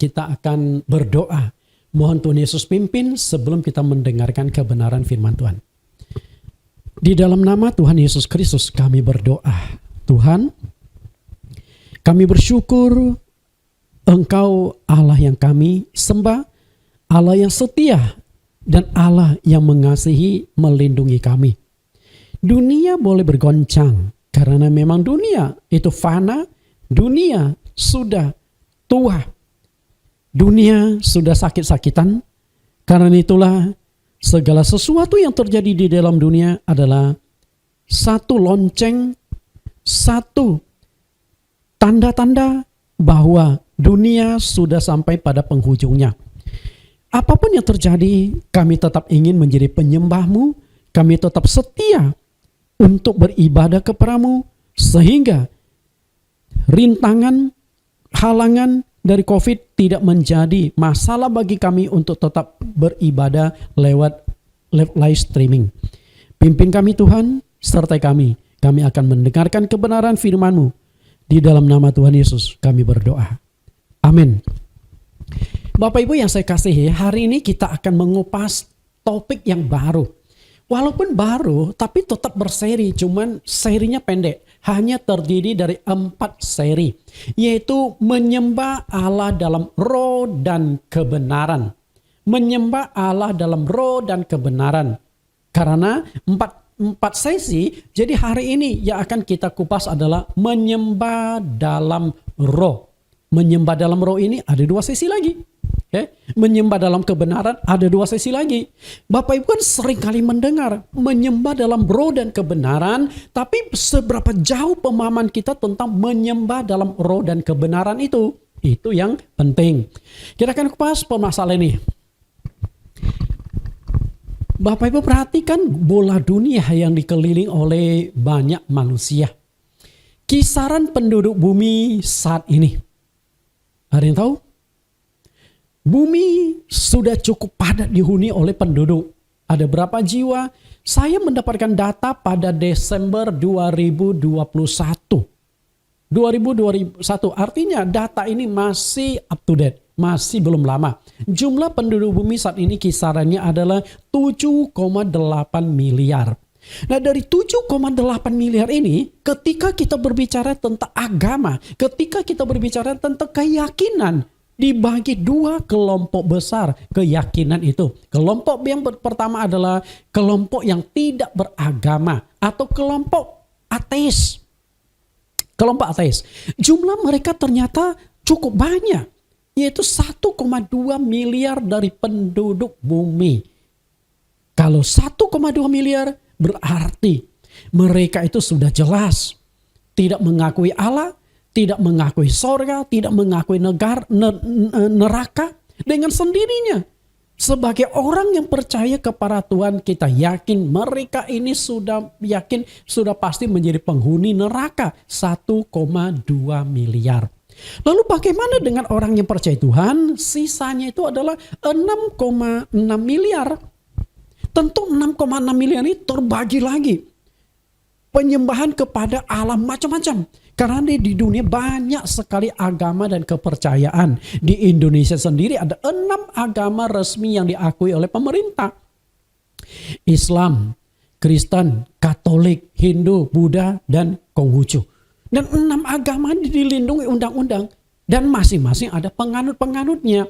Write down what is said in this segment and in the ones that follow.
kita akan berdoa. Mohon Tuhan Yesus pimpin sebelum kita mendengarkan kebenaran firman Tuhan. Di dalam nama Tuhan Yesus Kristus kami berdoa. Tuhan, kami bersyukur Engkau Allah yang kami sembah, Allah yang setia, dan Allah yang mengasihi melindungi kami. Dunia boleh bergoncang, karena memang dunia itu fana, dunia sudah tua, dunia sudah sakit-sakitan. Karena itulah segala sesuatu yang terjadi di dalam dunia adalah satu lonceng, satu tanda-tanda bahwa dunia sudah sampai pada penghujungnya. Apapun yang terjadi, kami tetap ingin menjadi penyembah-Mu, kami tetap setia untuk beribadah kepadamu, sehingga rintangan, halangan dari COVID tidak menjadi masalah bagi kami untuk tetap beribadah lewat live streaming. Pimpin kami Tuhan, sertai kami. Kami akan mendengarkan kebenaran firman-Mu. Di dalam nama Tuhan Yesus kami berdoa. Amin. Bapak Ibu yang saya kasihi, hari ini kita akan mengupas topik yang baru. Walaupun baru, tapi tetap berseri, cuman serinya pendek. Hanya terdiri dari 4 seri, yaitu menyembah Allah dalam roh dan kebenaran. Menyembah Allah dalam roh dan kebenaran. Karena 4 sesi, jadi hari ini yang akan kita kupas adalah menyembah dalam roh. Menyembah dalam roh ini ada 2 sesi lagi. Okay? Menyembah dalam kebenaran ada 2 sesi lagi. Bapak Ibu kan sering kali mendengar menyembah dalam roh dan kebenaran, tapi seberapa jauh pemahaman kita tentang menyembah dalam roh dan kebenaran itu yang penting. Kita akan kupas permasalahan ini. Bapak Ibu perhatikan bola dunia yang dikeliling oleh banyak manusia. Kisaran penduduk bumi saat ini. Ada yang tahu? Bumi sudah cukup padat dihuni oleh penduduk. Ada berapa jiwa? Saya mendapatkan data pada Desember 2021. 2021 artinya data ini masih up to date. Masih belum lama. Jumlah penduduk bumi saat ini kisarannya adalah 7,8 miliar. Nah dari 7,8 miliar ini, ketika kita berbicara tentang agama, ketika kita berbicara tentang keyakinan, dibagi 2 kelompok besar keyakinan itu. Kelompok yang pertama adalah kelompok yang tidak beragama atau kelompok ateis. Kelompok ateis. Jumlah mereka ternyata cukup banyak, yaitu 1,2 miliar dari penduduk bumi. Kalau 1,2 miliar berarti mereka itu sudah jelas tidak mengakui Allah, tidak mengakui sorga, tidak mengakui neraka. Dengan sendirinya sebagai orang yang percaya kepada Tuhan, kita yakin mereka ini sudah pasti menjadi penghuni neraka. 1,2 miliar. Lalu bagaimana dengan orang yang percaya Tuhan? Sisanya itu adalah 6,6 miliar. Tentu 6,6 miliar ini terbagi lagi. Penyembahan kepada Allah macam-macam. Karena di dunia banyak sekali agama dan kepercayaan. Di Indonesia sendiri ada 6 agama resmi yang diakui oleh pemerintah. Islam, Kristen, Katolik, Hindu, Buddha, dan Konghucu. Dan 6 agama dilindungi undang-undang. Dan masing-masing ada penganut-penganutnya.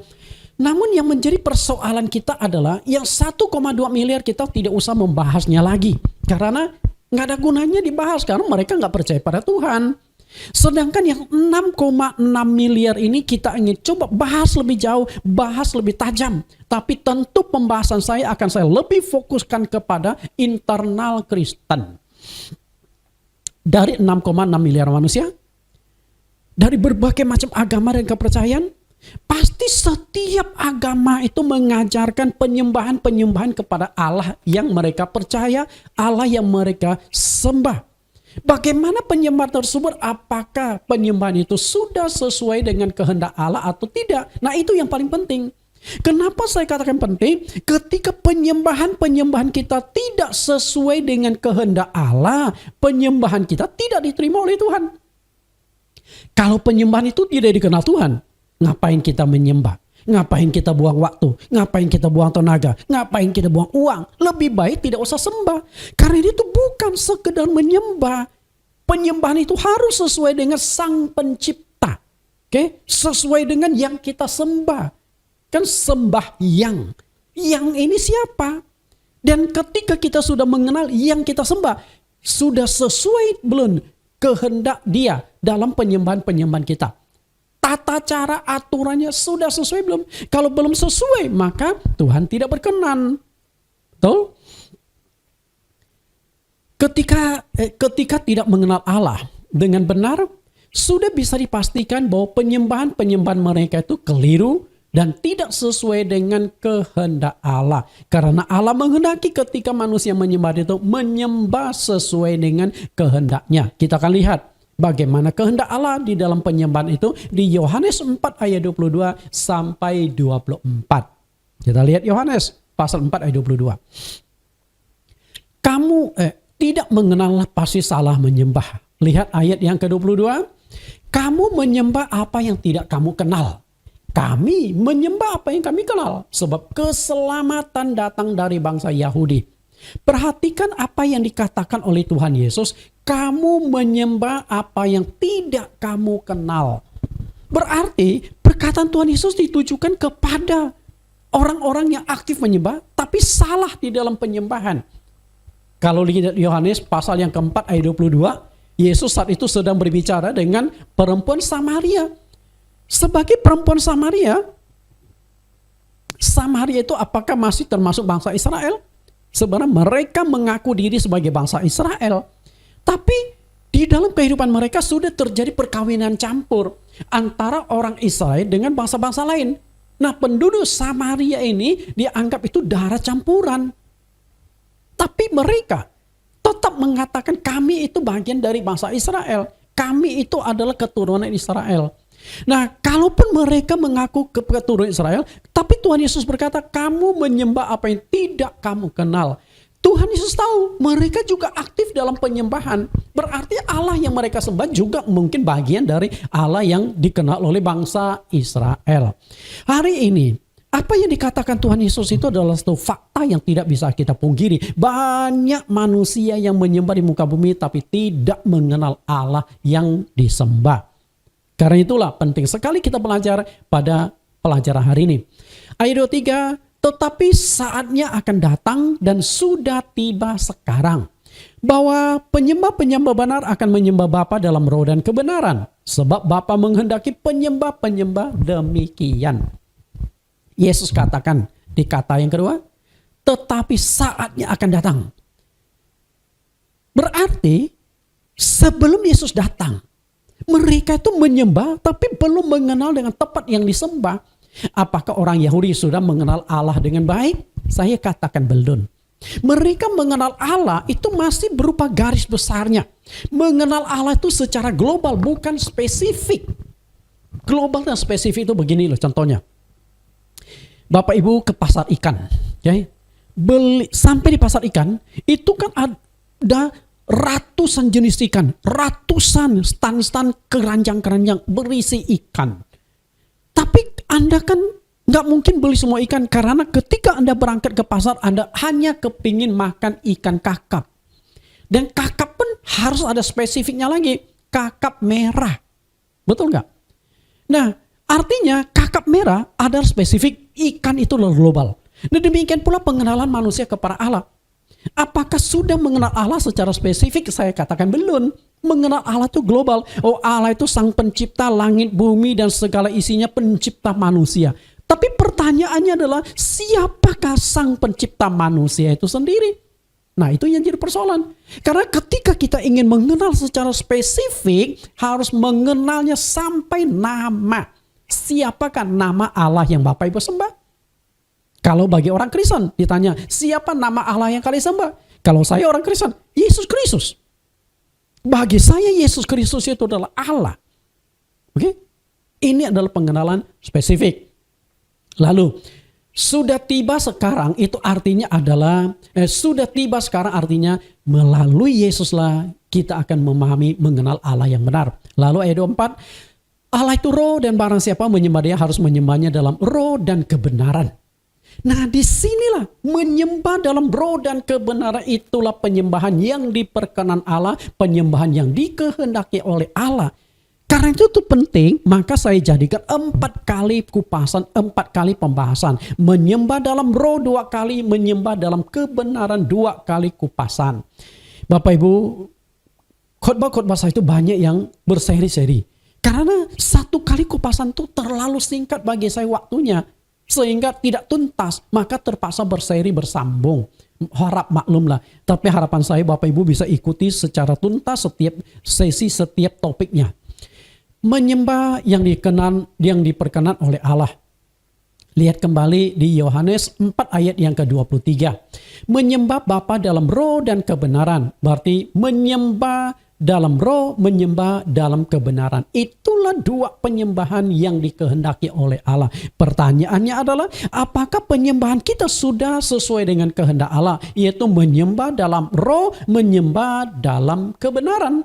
Namun yang menjadi persoalan kita adalah yang 1,2 miliar kita tidak usah membahasnya lagi. Karena nggak ada gunanya dibahas karena mereka nggak percaya pada Tuhan. Sedangkan yang 6,6 miliar ini kita ingin coba bahas lebih jauh, bahas lebih tajam. Tapi tentu pembahasan saya lebih fokuskan kepada internal Kristen. Dari 6,6 miliar manusia, dari berbagai macam agama dan kepercayaan, pasti setiap agama itu mengajarkan penyembahan-penyembahan kepada Allah yang mereka percaya, Allah yang mereka sembah. Bagaimana penyembahan tersebut? Apakah penyembahan itu sudah sesuai dengan kehendak Allah atau tidak? Nah itu yang paling penting. Kenapa saya katakan penting? Ketika penyembahan kita tidak sesuai dengan kehendak Allah, penyembahan kita tidak diterima oleh Tuhan. Kalau penyembahan itu tidak dikenal Tuhan, Ngapain kita menyembah? Ngapain kita buang waktu? Ngapain kita buang tenaga? Ngapain kita buang uang? Lebih baik tidak usah sembah. Karena itu bukan sekedar menyembah. Penyembahan itu harus sesuai dengan Sang Pencipta. Oke? Sesuai dengan yang kita sembah. Kan sembah yang. Yang ini siapa? Dan ketika kita sudah mengenal yang kita sembah, sudah sesuai belum kehendak Dia dalam penyembahan-penyembahan kita? Tata cara aturannya sudah sesuai belum? Kalau belum sesuai, maka Tuhan tidak berkenan. Betul? Ketika tidak mengenal Allah dengan benar, sudah bisa dipastikan bahwa penyembahan-penyembahan mereka itu keliru dan tidak sesuai dengan kehendak Allah. Karena Allah menghendaki ketika manusia menyembah itu, menyembah sesuai dengan kehendaknya. Kita akan lihat bagaimana kehendak Allah di dalam penyembahan itu di Yohanes 4 ayat 22 sampai 24. Kita lihat Yohanes pasal 4 ayat 22. Kamu tidak mengenal pasti salah menyembah. Lihat ayat yang ke-22. Kamu menyembah apa yang tidak kamu kenal. Kami menyembah apa yang kami kenal. Sebab keselamatan datang dari bangsa Yahudi. Perhatikan apa yang dikatakan oleh Tuhan Yesus. Kamu menyembah apa yang tidak kamu kenal. Berarti perkataan Tuhan Yesus ditujukan kepada orang-orang yang aktif menyembah, tapi salah di dalam penyembahan. Kalau lihat Yohanes pasal yang keempat ayat 22, Yesus saat itu sedang berbicara dengan perempuan Samaria. Sebagai perempuan Samaria itu apakah masih termasuk bangsa Israel? Sebenarnya mereka mengaku diri sebagai bangsa Israel. Tapi di dalam kehidupan mereka sudah terjadi perkawinan campur antara orang Israel dengan bangsa-bangsa lain. Nah, penduduk Samaria ini dianggap itu darah campuran. Tapi mereka tetap mengatakan kami itu bagian dari bangsa Israel. Kami itu adalah keturunan Israel. Nah, kalaupun mereka mengaku keturunan Israel, tapi Tuhan Yesus berkata, kamu menyembah apa yang tidak kamu kenal. Tuhan Yesus tahu mereka juga aktif dalam penyembahan. Berarti Allah yang mereka sembah juga mungkin bagian dari Allah yang dikenal oleh bangsa Israel. Hari ini, apa yang dikatakan Tuhan Yesus itu adalah satu fakta yang tidak bisa kita pungkiri. Banyak manusia yang menyembah di muka bumi tapi tidak mengenal Allah yang disembah. Karena itulah penting sekali kita belajar pada pelajaran hari ini. Ayat 23, tetapi saatnya akan datang dan sudah tiba sekarang, bahwa penyembah-penyembah benar akan menyembah Bapa dalam roh dan kebenaran. Sebab Bapa menghendaki penyembah-penyembah demikian. Yesus katakan di kata yang kedua, tetapi saatnya akan datang. Berarti sebelum Yesus datang, mereka itu menyembah tapi belum mengenal dengan tepat yang disembah. Apakah orang Yahudi sudah mengenal Allah dengan baik? Saya katakan belum. Mereka mengenal Allah itu masih berupa garis besarnya. Mengenal Allah itu secara global, bukan spesifik. Global dan spesifik itu begini loh contohnya. Bapak Ibu ke pasar ikan, ya, sampai di pasar ikan itu kan ada ratusan jenis ikan, ratusan stan-stan keranjang-keranjang berisi ikan. Tapi Anda kan nggak mungkin beli semua ikan, karena ketika Anda berangkat ke pasar, Anda hanya kepingin makan ikan kakap. Dan kakap pun harus ada spesifiknya lagi, kakap merah. Betul nggak? Nah, artinya kakap merah adalah spesifik, ikan itu global. Dan demikian pula pengenalan manusia kepada Allah. Apakah sudah mengenal Allah secara spesifik? Saya katakan belum. Mengenal Allah itu global. Oh, Allah itu sang pencipta langit, bumi, dan segala isinya, pencipta manusia. Tapi pertanyaannya adalah, siapakah sang pencipta manusia itu sendiri? Nah, itu yang jadi persoalan. Karena ketika kita ingin mengenal secara spesifik, harus mengenalnya sampai nama. Siapakah nama Allah yang Bapak Ibu sembah? Kalau bagi orang Kristen ditanya, siapa nama Allah yang kalian sembah? Kalau saya orang Kristen, Yesus Kristus. Bagi saya Yesus Kristus itu adalah Allah. Oke? Ini adalah pengenalan spesifik. Lalu, sudah tiba sekarang itu artinya adalah, sudah tiba sekarang artinya melalui Yesuslah kita akan memahami, mengenal Allah yang benar. Lalu ayat 24, Allah itu roh dan barang siapa menyembah dia harus menyembahnya dalam roh dan kebenaran. Nah, disinilah menyembah dalam roh dan kebenaran itulah penyembahan yang diperkenan Allah, penyembahan yang dikehendaki oleh Allah. Karena itu tuh penting, maka saya jadikan 4 kali kupasan, 4 kali pembahasan. Menyembah dalam roh 2 kali, menyembah dalam kebenaran 2 kali kupasan. Bapak Ibu, khotbah-khotbah saya itu banyak yang berseri-seri. Karena 1 kali kupasan itu terlalu singkat bagi saya waktunya. Sehingga tidak tuntas, maka terpaksa berseri bersambung. Harap maklumlah. Tapi harapan saya Bapak Ibu bisa ikuti secara tuntas setiap sesi, setiap topiknya. Menyembah yang diperkenan oleh Allah. Lihat kembali di Yohanes 4 ayat yang ke-23. Menyembah Bapa dalam roh dan kebenaran. Berarti menyembah dalam roh, menyembah dalam kebenaran. Itulah 2 penyembahan yang dikehendaki oleh Allah. Pertanyaannya adalah, apakah penyembahan kita sudah sesuai dengan kehendak Allah? Yaitu menyembah dalam roh, menyembah dalam kebenaran.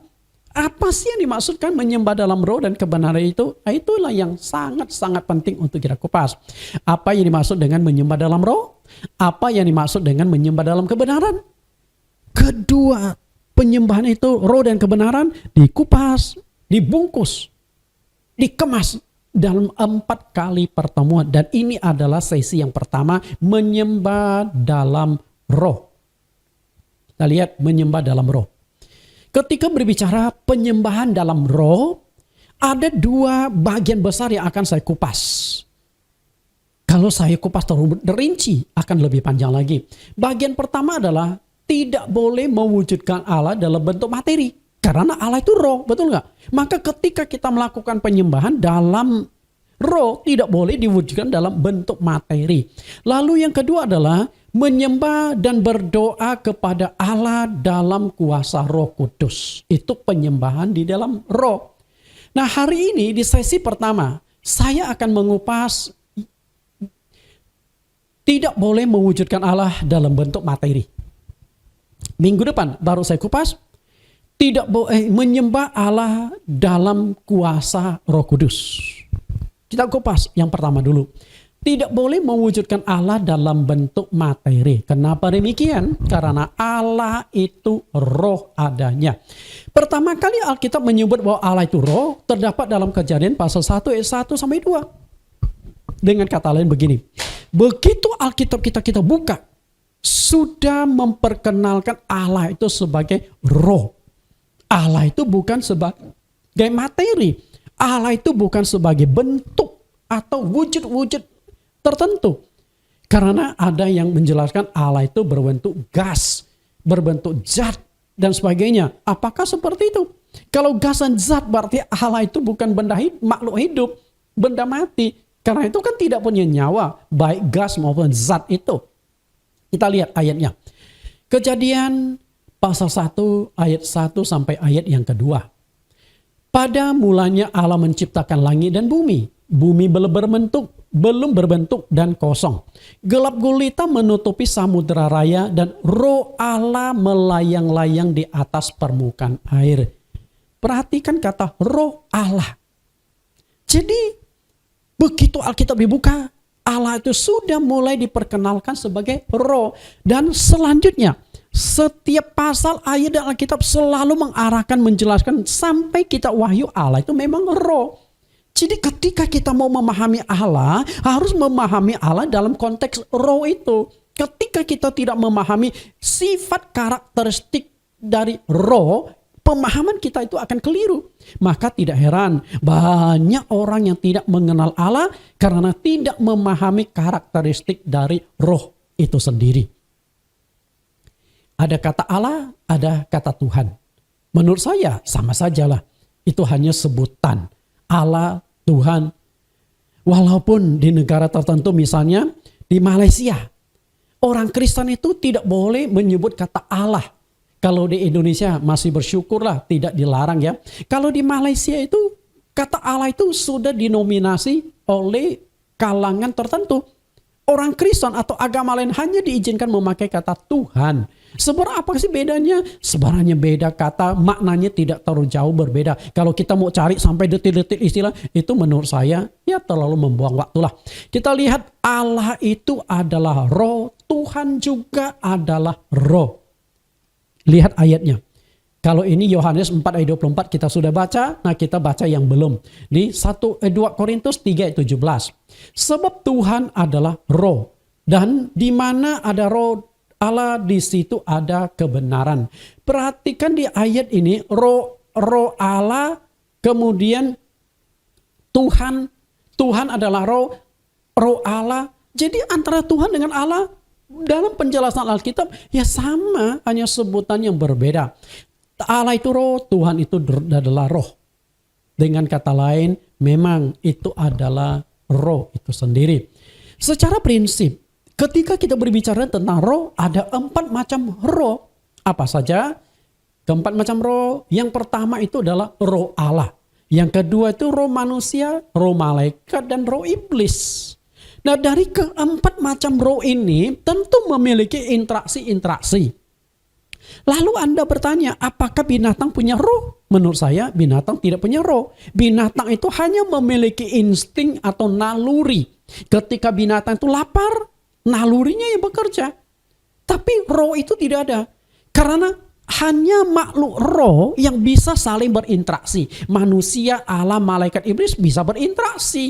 Apa sih yang dimaksudkan menyembah dalam roh dan kebenaran itu? Itulah yang sangat-sangat penting untuk kita kupas. Apa yang dimaksud dengan menyembah dalam roh? Apa yang dimaksud dengan menyembah dalam kebenaran? Kedua penyembahan itu, roh dan kebenaran, dikupas, dibungkus, dikemas dalam 4 kali pertemuan. Dan ini adalah sesi yang pertama, menyembah dalam roh. Kita lihat menyembah dalam roh. Ketika berbicara penyembahan dalam roh, ada 2 bagian besar yang akan saya kupas. Kalau saya kupas terlalu rinci, akan lebih panjang lagi. Bagian pertama adalah tidak boleh mewujudkan Allah dalam bentuk materi. Karena Allah itu roh, betul nggak? Maka ketika kita melakukan penyembahan dalam roh, tidak boleh diwujudkan dalam bentuk materi. Lalu yang kedua adalah menyembah dan berdoa kepada Allah dalam kuasa Roh Kudus. Itu penyembahan di dalam roh. Nah, hari ini di sesi pertama, saya akan mengupas tidak boleh mewujudkan Allah dalam bentuk materi. Minggu depan baru saya kupas tidak boleh menyembah Allah dalam kuasa Roh Kudus. Kita kupas yang pertama dulu. Tidak boleh mewujudkan Allah dalam bentuk materi. Kenapa demikian? Karena Allah itu roh adanya. Pertama kali Alkitab menyebut bahwa Allah itu roh terdapat dalam Kejadian pasal 1 ayat 1 sampai 2. Dengan kata lain begini. Begitu Alkitab kita buka, sudah memperkenalkan Allah itu sebagai roh. Allah itu bukan sebagai materi. Allah itu bukan sebagai bentuk atau wujud-wujud tertentu. Karena ada yang menjelaskan Allah itu berbentuk gas, berbentuk zat, dan sebagainya. Apakah seperti itu? Kalau gas dan zat berarti Allah itu bukan benda makhluk hidup, benda mati. Karena itu kan tidak punya nyawa, baik gas maupun zat itu. Kita lihat ayatnya. Kejadian pasal 1 ayat 1 sampai ayat yang kedua. Pada mulanya Allah menciptakan langit dan bumi. Bumi belum berbentuk dan kosong. Gelap gulita menutupi samudera raya dan roh Allah melayang-layang di atas permukaan air. Perhatikan kata roh Allah. Jadi begitu Alkitab dibuka, Allah itu sudah mulai diperkenalkan sebagai roh. Dan selanjutnya, setiap pasal ayat dalam Alkitab selalu mengarahkan, menjelaskan sampai kita wahyu Allah itu memang roh. Jadi ketika kita mau memahami Allah, harus memahami Allah dalam konteks roh itu. Ketika kita tidak memahami sifat karakteristik dari roh, pemahaman kita itu akan keliru. Maka tidak heran banyak orang yang tidak mengenal Allah karena tidak memahami karakteristik dari roh itu sendiri. Ada kata Allah, ada kata Tuhan. Menurut saya sama sajalah. Itu hanya sebutan. Allah, Tuhan. Walaupun di negara tertentu misalnya di Malaysia, orang Kristen itu tidak boleh menyebut kata Allah. Kalau di Indonesia masih bersyukurlah, tidak dilarang ya. Kalau di Malaysia itu kata Allah itu sudah dinominasi oleh kalangan tertentu. Orang Kristen atau agama lain hanya diizinkan memakai kata Tuhan. Sebenarnya apa sih bedanya? Sebenarnya beda kata, maknanya tidak terlalu jauh berbeda. Kalau kita mau cari sampai detil-detil istilah, itu menurut saya ya terlalu membuang waktu lah. Kita lihat Allah itu adalah roh, Tuhan juga adalah roh. Lihat ayatnya. Kalau ini Yohanes 4 ayat 24 kita sudah baca, nah kita baca yang belum. Di 2 Korintus 3 ayat 17. Sebab Tuhan adalah roh, dan di mana ada roh Allah, di situ ada kebenaran. Perhatikan di ayat ini, roh Allah, kemudian Tuhan adalah roh Allah. Jadi antara Tuhan dengan Allah dalam penjelasan Alkitab ya sama, hanya sebutan yang berbeda. Allah itu roh, Tuhan itu adalah roh. Dengan kata lain, memang itu adalah roh itu sendiri. Secara prinsip, ketika kita berbicara tentang roh, ada 4 macam roh. Apa saja? Keempat macam roh. Yang pertama itu adalah roh Allah. Yang kedua itu roh manusia, roh malaikat, dan roh iblis. Nah, dari keempat macam roh ini tentu memiliki interaksi-interaksi. Lalu Anda bertanya, apakah binatang punya roh? Menurut saya, binatang tidak punya roh. Binatang itu hanya memiliki insting atau naluri. Ketika binatang itu lapar, nalurinya yang bekerja. Tapi roh itu tidak ada. Karena hanya makhluk roh yang bisa saling berinteraksi. Manusia, Allah, malaikat, iblis bisa berinteraksi.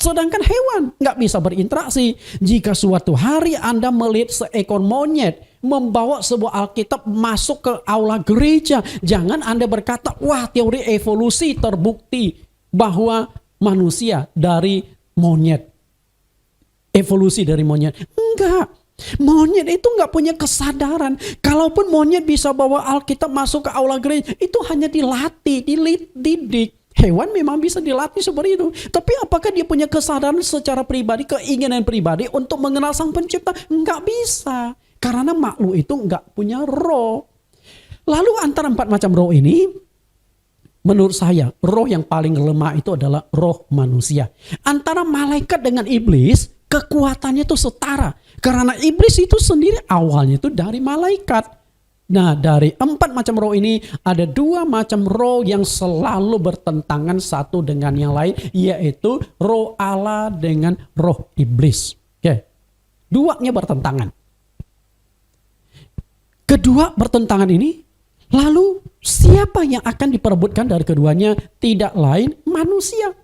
Sedangkan hewan nggak bisa berinteraksi. Jika suatu hari Anda melihat seekor monyet membawa sebuah Alkitab masuk ke aula gereja, jangan Anda berkata, wah teori evolusi terbukti bahwa manusia dari monyet. Evolusi dari monyet. Enggak. Monyet itu nggak punya kesadaran. Kalaupun monyet bisa bawa Alkitab masuk ke aula gereja, itu hanya dilatih, dididik. Hewan memang bisa dilatih seperti itu. Tapi apakah dia punya kesadaran secara pribadi, keinginan pribadi untuk mengenal Sang Pencipta? Enggak bisa. Karena makhluk itu enggak punya roh. Lalu antara 4 macam roh ini, menurut saya, roh yang paling lemah itu adalah roh manusia. Antara malaikat dengan iblis, kekuatannya itu setara. Karena iblis itu sendiri awalnya itu dari malaikat. Nah, dari 4 macam roh ini ada 2 macam roh yang selalu bertentangan satu dengan yang lain, yaitu roh Allah dengan roh iblis. Oke. Duanya bertentangan. Kedua bertentangan ini, lalu siapa yang akan diperebutkan dari keduanya? Tidak lain manusia.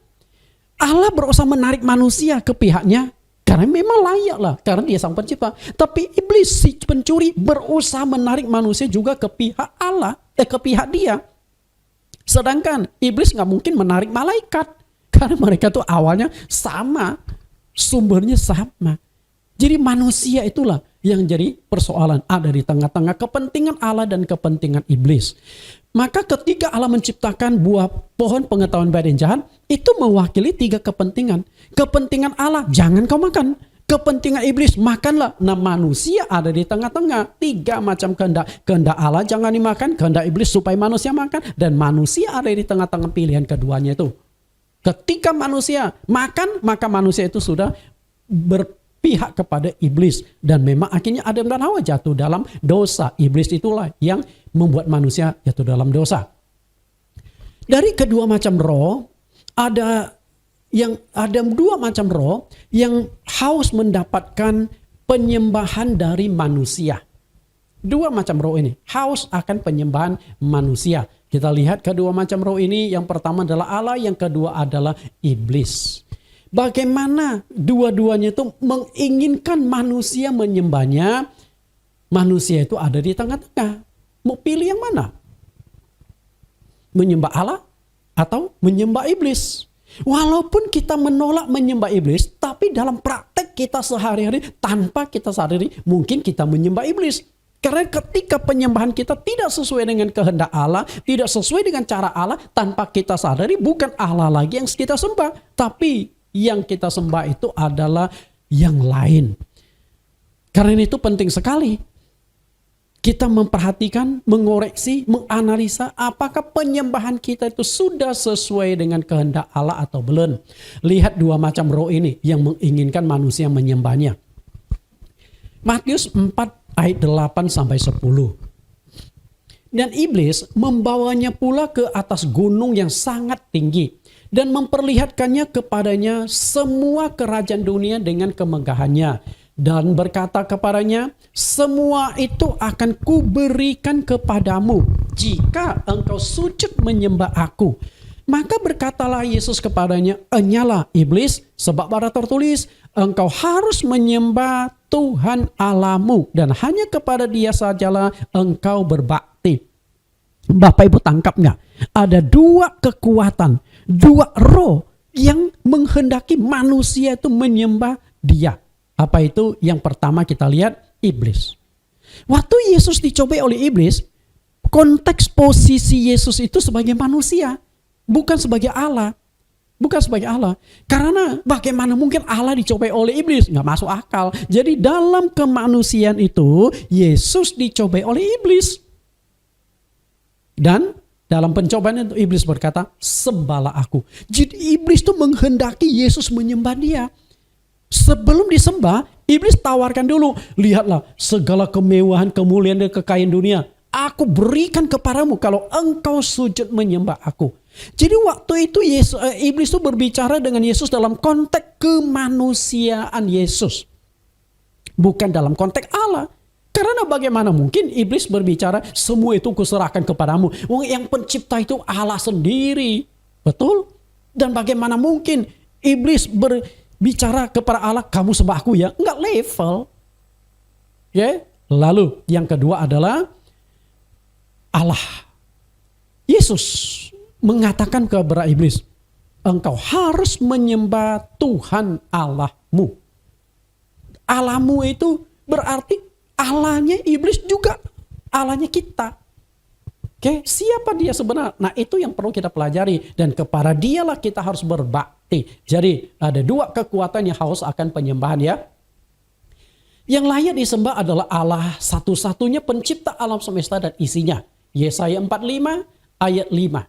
Allah berusaha menarik manusia ke pihaknya, karena memang layak lah, karena dia Sang Pencipta. Tapi iblis, si pencuri, berusaha menarik manusia juga ke pihak Allah, ke pihak dia. Sedangkan iblis nggak mungkin menarik malaikat, karena mereka tuh awalnya sama, sumbernya sama. Jadi manusia itulah yang jadi persoalan, ada di tengah-tengah kepentingan Allah dan kepentingan iblis. Maka ketika Allah menciptakan buah pohon pengetahuan baik dan jahat, itu mewakili 3 kepentingan. Kepentingan Allah, jangan kau makan. Kepentingan iblis, makanlah. Nah, manusia ada di tengah-tengah. 3 macam kehendak. Kehendak Allah jangan dimakan, kehendak iblis supaya manusia makan. Dan manusia ada di tengah-tengah pilihan keduanya itu. Ketika manusia makan, maka manusia itu sudah berpihak kepada iblis. Dan memang akhirnya Adam dan Hawa jatuh dalam dosa. Iblis itulah yang membuat manusia jatuh dalam dosa. Dari kedua macam roh, ada 2 macam roh yang haus mendapatkan penyembahan dari manusia. 2 macam roh ini haus akan penyembahan manusia. Kita lihat kedua macam roh ini, yang pertama adalah Allah, yang kedua adalah iblis. Bagaimana dua-duanya itu menginginkan manusia menyembahnya? Manusia itu ada di tengah-tengah. Mau pilih yang mana? Menyembah Allah atau menyembah iblis? Walaupun kita menolak menyembah iblis, tapi dalam praktek kita sehari-hari tanpa kita sadari, mungkin kita menyembah iblis. Karena ketika penyembahan kita tidak sesuai dengan kehendak Allah, tidak sesuai dengan cara Allah, tanpa kita sadari bukan Allah lagi yang kita sembah, tapi yang kita sembah itu adalah yang lain. Karena itu penting sekali. Kita memperhatikan, mengoreksi, menganalisa apakah penyembahan kita itu sudah sesuai dengan kehendak Allah atau belum. Lihat dua macam roh ini yang menginginkan manusia menyembahnya. Matius 4 ayat 8 sampai 10. Dan iblis membawanya pula ke atas gunung yang sangat tinggi dan memperlihatkannya kepadanya semua kerajaan dunia dengan kemegahannya. Dan berkata kepadanya, semua itu akan kuberikan kepadamu jika engkau sujud menyembah aku. Maka berkatalah Yesus kepadanya, enyalah iblis, sebab ada tertulis, engkau harus menyembah Tuhan Allahmu dan hanya kepada Dia sajalah engkau berbakti. Bapak Ibu tangkap nggak? Ada dua kekuatan, dua roh yang menghendaki manusia itu menyembah Dia. Apa itu? Yang pertama kita lihat iblis. Waktu Yesus dicobai oleh iblis, konteks posisi Yesus itu sebagai manusia, bukan sebagai Allah. Bukan sebagai Allah. Karena bagaimana mungkin Allah dicobai oleh iblis? Nggak masuk akal. Jadi dalam kemanusiaan itu, Yesus dicobai oleh iblis. Dan dalam pencobaan itu iblis berkata, sembahlah aku. Jadi iblis itu menghendaki Yesus menyembah Dia. Sebelum disembah, iblis tawarkan dulu, lihatlah segala kemewahan, kemuliaan dan kekayaan dunia aku berikan kepadamu kalau engkau sujud menyembah aku. Jadi waktu itu iblis itu berbicara dengan Yesus dalam konteks kemanusiaan Yesus, bukan dalam konteks Allah. Karena bagaimana mungkin iblis berbicara semua itu kuserahkan kepadamu. Yang pencipta itu Allah sendiri, betul? Dan bagaimana mungkin iblis bicara kepada Allah, kamu sembah aku ya? Enggak level. Ya. Lalu yang kedua adalah Allah. Yesus mengatakan kepada iblis, engkau harus menyembah Tuhan Allahmu. Allahmu itu berarti Allahnya iblis juga Allahnya kita. Oke, siapa dia sebenarnya? Nah, itu yang perlu kita pelajari dan kepada Dialah kita harus berbakti. Jadi, ada dua kekuatan yang haus akan penyembahan ya. Yang layak disembah adalah Allah satu-satunya pencipta alam semesta dan isinya. Yesaya 45 ayat 5.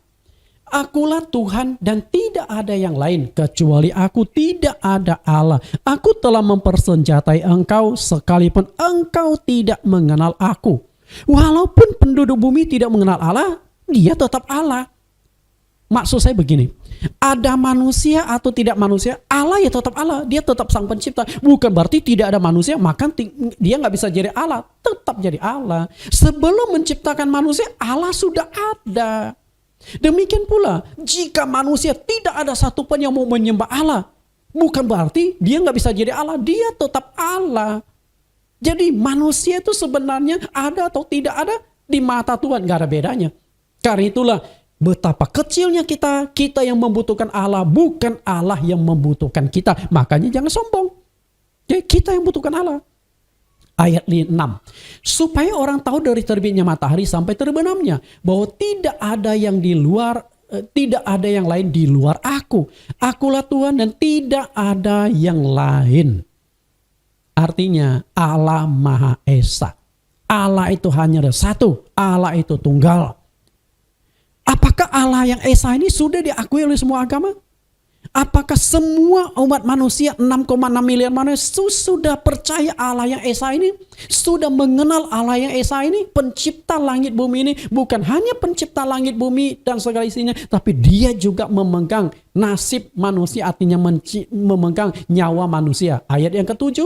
Akulah Tuhan dan tidak ada yang lain kecuali aku, tidak ada Allah. Aku telah mempersenjatai engkau sekalipun engkau tidak mengenal aku. Walaupun penduduk bumi tidak mengenal Allah, Dia tetap Allah. Maksud saya begini, ada manusia atau tidak manusia, Allah ya tetap Allah. Dia tetap sang pencipta. Bukan berarti tidak ada manusia, maka dia nggak bisa jadi Allah. Tetap jadi Allah. Sebelum menciptakan manusia, Allah sudah ada. Demikian pula, jika manusia tidak ada satupun yang mau menyembah Allah, bukan berarti dia nggak bisa jadi Allah. Dia tetap Allah. Jadi manusia itu sebenarnya ada atau tidak ada di mata Tuhan, gak ada bedanya. Karena itulah betapa kecilnya kita yang membutuhkan Allah, bukan Allah yang membutuhkan kita. Makanya jangan sombong. Jadi kita yang membutuhkan Allah. Ayat 6. Supaya orang tahu dari terbitnya matahari sampai terbenamnya bahwa tidak ada yang lain di luar aku. Akulah Tuhan dan tidak ada yang lain. Artinya Allah Maha Esa. Allah itu hanya ada satu. Allah itu tunggal. Apakah Allah yang Esa ini sudah diakui oleh semua agama? Apakah semua umat manusia 6,6 miliar manusia sudah percaya Allah yang Esa ini? Sudah mengenal Allah yang Esa ini? Pencipta langit bumi ini bukan hanya pencipta langit bumi dan segala isinya, tapi Dia juga memegang nasib manusia, artinya memegang nyawa manusia. Ayat yang ke-7,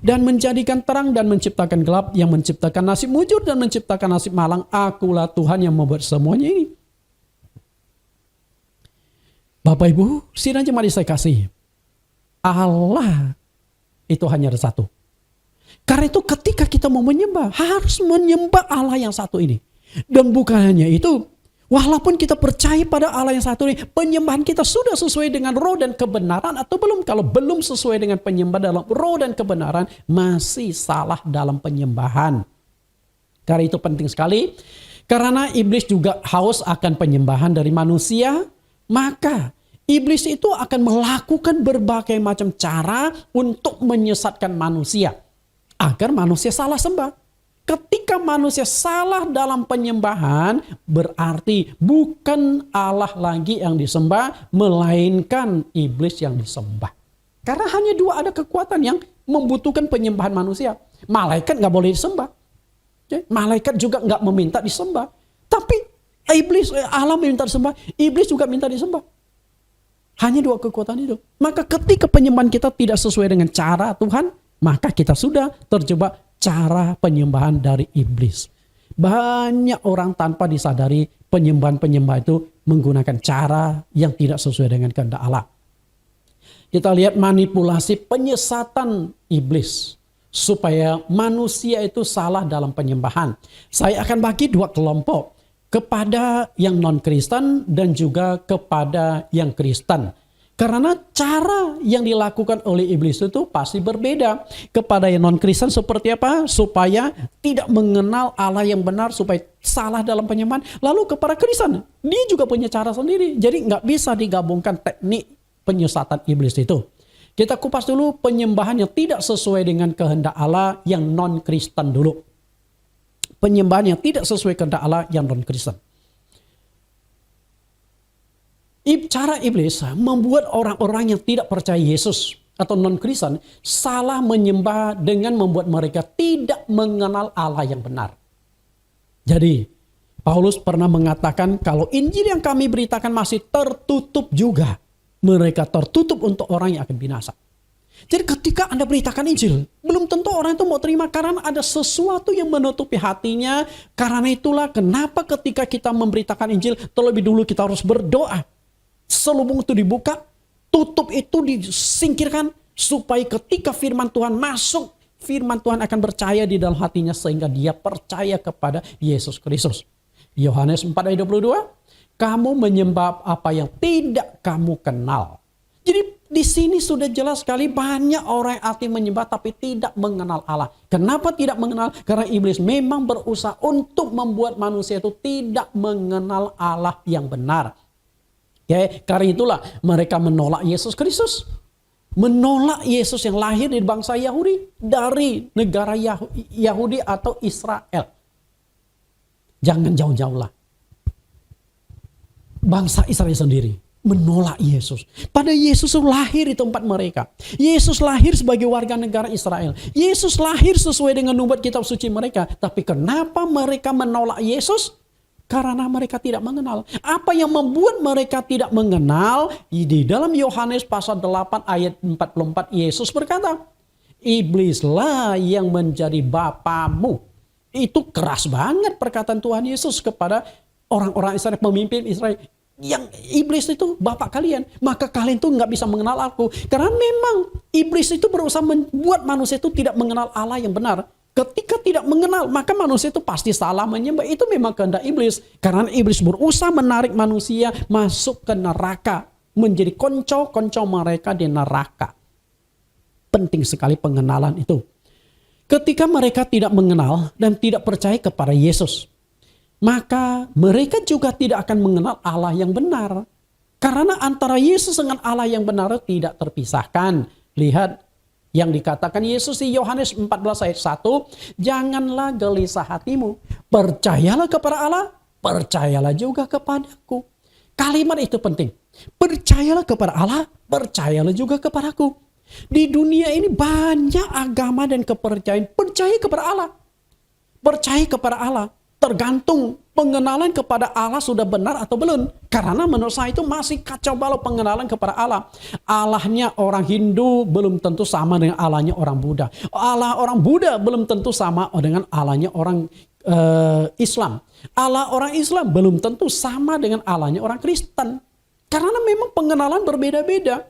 dan menjadikan terang dan menciptakan gelap, yang menciptakan nasib mujur dan menciptakan nasib malang. Akulah Tuhan yang membuat semuanya ini. Bapak Ibu, sidang jemaat saya kasih, Allah itu hanya ada satu. Karena itu ketika kita mau menyembah, harus menyembah Allah yang satu ini. Dan bukan hanya itu, walaupun kita percaya pada Allah yang satu ini, penyembahan kita sudah sesuai dengan roh dan kebenaran atau belum. Kalau belum sesuai dengan penyembahan dalam roh dan kebenaran, masih salah dalam penyembahan. Karena itu penting sekali, karena iblis juga haus akan penyembahan dari manusia. Maka iblis itu akan melakukan berbagai macam cara untuk menyesatkan manusia agar manusia salah sembah. Ketika manusia salah dalam penyembahan, berarti bukan Allah lagi yang disembah, melainkan iblis yang disembah. Karena hanya dua ada kekuatan yang membutuhkan penyembahan manusia. Malaikat nggak boleh disembah. Malaikat juga nggak meminta disembah. Tapi iblis, Allah minta disembah, iblis juga minta disembah. Hanya dua kekuatan itu. Maka ketika penyembahan kita tidak sesuai dengan cara Tuhan, maka kita sudah terjebak cara penyembahan dari iblis. Banyak orang tanpa disadari penyembahan-penyembah itu menggunakan cara yang tidak sesuai dengan kehendak Allah. Kita lihat manipulasi penyesatan iblis supaya manusia itu salah dalam penyembahan. Saya akan bagi dua kelompok, kepada yang non-Kristen dan juga kepada yang Kristen. Karena cara yang dilakukan oleh iblis itu pasti berbeda. Kepada yang non-Kristen seperti apa? Supaya tidak mengenal Allah yang benar, supaya salah dalam penyembahan. Lalu kepada Kristen, dia juga punya cara sendiri. Jadi nggak bisa digabungkan teknik penyesatan iblis itu. Kita kupas dulu penyembahan yang tidak sesuai dengan kehendak Allah yang non-Kristen dulu. Penyembahan yang tidak sesuai kehendak Allah yang non-Kristen. Cara iblis membuat orang-orang yang tidak percaya Yesus atau non-Kristen salah menyembah dengan membuat mereka tidak mengenal Allah yang benar. Jadi, Paulus pernah mengatakan kalau Injil yang kami beritakan masih tertutup juga. Mereka tertutup untuk orang yang akan binasa. Jadi ketika Anda beritakan Injil, belum tentu orang itu mau terima karena ada sesuatu yang menutupi hatinya. Karena itulah kenapa ketika kita memberitakan Injil, terlebih dulu kita harus berdoa. Selubung itu dibuka, tutup itu disingkirkan, supaya ketika firman Tuhan masuk, firman Tuhan akan percaya di dalam hatinya sehingga dia percaya kepada Yesus Kristus. Yohanes 4 ayat 22, kamu menyembah apa yang tidak kamu kenal. Jadi di sini sudah jelas sekali banyak orang yang arti menyembah tapi tidak mengenal Allah. Kenapa tidak mengenal? Karena iblis memang berusaha untuk membuat manusia itu tidak mengenal Allah yang benar. Karena itulah mereka menolak Yesus Kristus. Menolak Yesus yang lahir dari bangsa Yahudi. Dari negara Yahudi atau Israel. Jangan jauh-jauh lah. Bangsa Israel sendiri menolak Yesus. Pada Yesus lahir di tempat mereka. Yesus lahir sebagai warga negara Israel. Yesus lahir sesuai dengan nubuat kitab suci mereka. Tapi kenapa mereka menolak Yesus? Karena mereka tidak mengenal. Apa yang membuat mereka tidak mengenal? Di dalam Yohanes pasal 8 ayat 44 Yesus berkata, iblislah yang menjadi bapamu. Itu keras banget perkataan Tuhan Yesus kepada orang-orang Israel, pemimpin Israel. Yang iblis itu bapak kalian. Maka kalian tuh nggak bisa mengenal aku. Karena memang iblis itu berusaha membuat manusia itu tidak mengenal Allah yang benar. Ketika tidak mengenal, maka manusia itu pasti salah menyembah. Itu memang kehendak iblis. Karena iblis berusaha menarik manusia masuk ke neraka. Menjadi konco-konco mereka di neraka. Penting sekali pengenalan itu. Ketika mereka tidak mengenal dan tidak percaya kepada Yesus, maka mereka juga tidak akan mengenal Allah yang benar. Karena antara Yesus dengan Allah yang benar tidak terpisahkan. Lihat yang dikatakan Yesus di Yohanes 14 ayat 1. Janganlah gelisah hatimu. Percayalah kepada Allah. Percayalah juga kepadaku. Kalimat itu penting. Percayalah kepada Allah. Percayalah juga kepadaku. Di dunia ini banyak agama dan kepercayaan. Percaya kepada Allah. Percaya kepada Allah. Tergantung pengenalan kepada Allah sudah benar atau belum. Karena menurut saya itu masih kacau balau pengenalan kepada Allah. Allahnya orang Hindu belum tentu sama dengan Allahnya orang Buddha. Allah orang Buddha belum tentu sama dengan Allahnya orang Islam. Allah orang Islam belum tentu sama dengan Allahnya orang Kristen. Karena memang pengenalan berbeda-beda.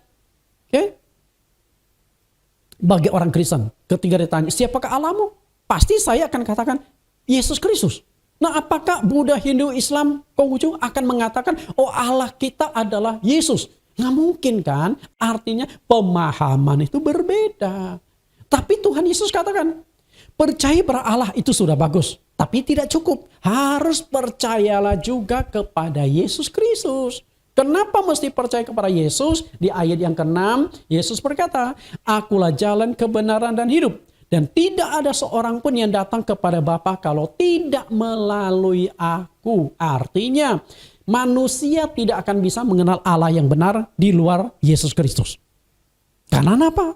Bagi orang Kristen, ketika ditanya, siapakah Allahmu? Pasti saya akan katakan, Yesus Kristus. Nah, apakah Buddha, Hindu, Islam, Konghucu akan mengatakan, oh Allah kita adalah Yesus? Nggak mungkin kan? Artinya pemahaman itu berbeda. Tapi Tuhan Yesus katakan, percaya pada Allah itu sudah bagus. Tapi tidak cukup. Harus percayalah juga kepada Yesus Kristus. Kenapa mesti percaya kepada Yesus? Di ayat yang ke-6, Yesus berkata, akulah jalan, kebenaran, dan hidup. Dan tidak ada seorang pun yang datang kepada Bapa kalau tidak melalui aku. Artinya manusia tidak akan bisa mengenal Allah yang benar di luar Yesus Kristus. Karena apa?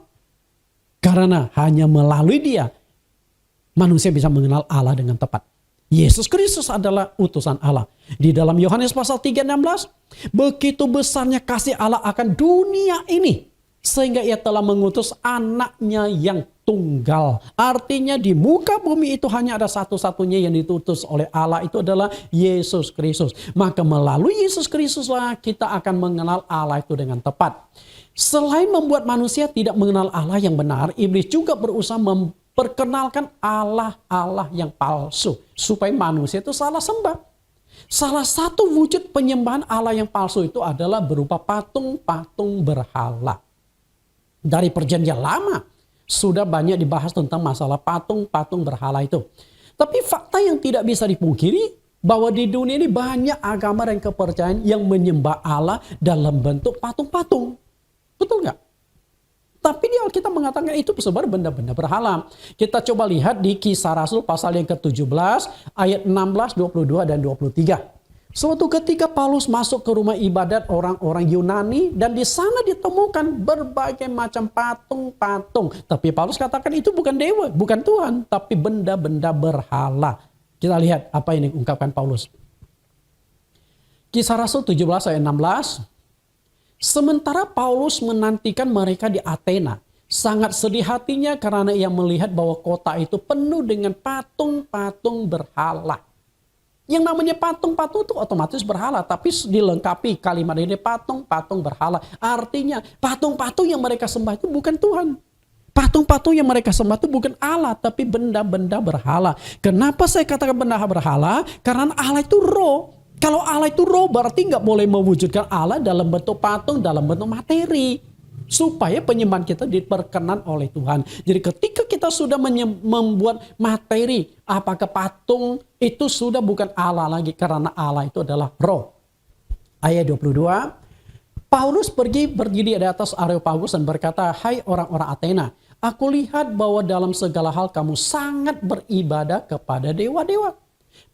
Karena hanya melalui Dia manusia bisa mengenal Allah dengan tepat. Yesus Kristus adalah utusan Allah. Di dalam Yohanes pasal 3:16, begitu besarnya kasih Allah akan dunia ini, sehingga Ia telah mengutus anaknya yang tunggal. Artinya di muka bumi itu hanya ada satu-satunya yang diutus oleh Allah, itu adalah Yesus Kristus. Maka melalui Yesus Kristuslah kita akan mengenal Allah itu dengan tepat. Selain membuat manusia tidak mengenal Allah yang benar, iblis juga berusaha memperkenalkan Allah yang palsu, supaya manusia itu salah sembah. Salah satu wujud penyembahan Allah yang palsu itu adalah berupa patung-patung berhala. Dari perjanjian lama sudah banyak dibahas tentang masalah patung-patung berhala itu. Tapi fakta yang tidak bisa dipungkiri bahwa di dunia ini banyak agama dan kepercayaan yang menyembah Allah dalam bentuk patung-patung. Betul nggak? Tapi di Alkitab mengatakan itu sebenarnya benda-benda berhala. Kita coba lihat di Kisah Rasul pasal yang ke-17 ayat 16, 22 dan 23. Suatu ketika Paulus masuk ke rumah ibadat orang-orang Yunani dan di sana ditemukan berbagai macam patung-patung. Tapi Paulus katakan itu bukan dewa, bukan Tuhan, tapi benda-benda berhala. Kita lihat apa yang diungkapkan Paulus. Kisah Rasul 17 ayat 16. Sementara Paulus menantikan mereka di Athena, sangat sedih hatinya karena ia melihat bahwa kota itu penuh dengan patung-patung berhala. Yang namanya patung-patung itu otomatis berhala, tapi dilengkapi kalimat ini patung-patung berhala. Artinya patung-patung yang mereka sembah itu bukan Tuhan. Patung-patung yang mereka sembah itu bukan Allah, tapi benda-benda berhala. Kenapa saya katakan benda berhala? Karena Allah itu roh. Kalau Allah itu roh berarti nggak boleh mewujudkan Allah dalam bentuk patung, dalam bentuk materi. Supaya penyembahan kita diperkenan oleh Tuhan. Jadi ketika kita sudah membuat materi, apakah patung itu sudah bukan Allah lagi. Karena Allah itu adalah roh. Ayat 22. Paulus pergi berdiri di atas Areopagus dan berkata, hai orang-orang Athena, aku lihat bahwa dalam segala hal kamu sangat beribadah kepada dewa-dewa.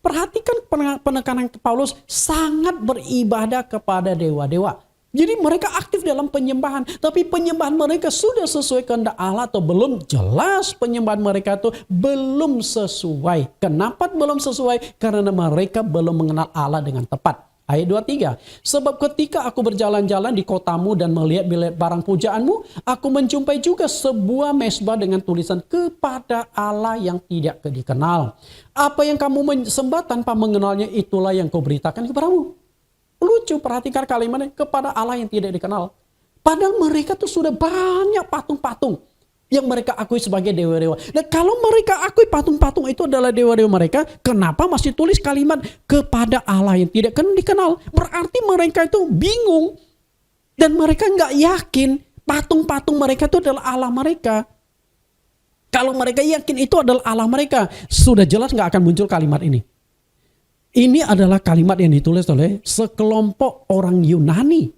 Perhatikan penekanan Paulus, sangat beribadah kepada dewa-dewa. Jadi mereka aktif dalam penyembahan. Tapi penyembahan mereka sudah sesuai kehendak Allah atau belum? Jelas penyembahan mereka itu belum sesuai. Kenapa belum sesuai? Karena mereka belum mengenal Allah dengan tepat. Ayat 23. Sebab ketika aku berjalan-jalan di kotamu dan melihat barang pujaanmu, aku menjumpai juga sebuah mezbah dengan tulisan kepada Allah yang tidak dikenal. Apa yang kamu sembah tanpa mengenalnya, itulah yang kau beritakan kepadamu. Lucu, perhatikan kalimatnya, kepada Allah yang tidak dikenal. Padahal mereka tuh sudah banyak patung-patung yang mereka akui sebagai dewa-dewa. Dan kalau mereka akui patung-patung itu adalah dewa-dewa mereka, kenapa masih tulis kalimat kepada Allah yang tidak dikenal? Berarti mereka itu bingung. Dan mereka nggak yakin patung-patung mereka itu adalah Allah mereka. Kalau mereka yakin itu adalah Allah mereka, sudah jelas nggak akan muncul kalimat ini. Ini adalah kalimat yang ditulis oleh sekelompok orang Yunani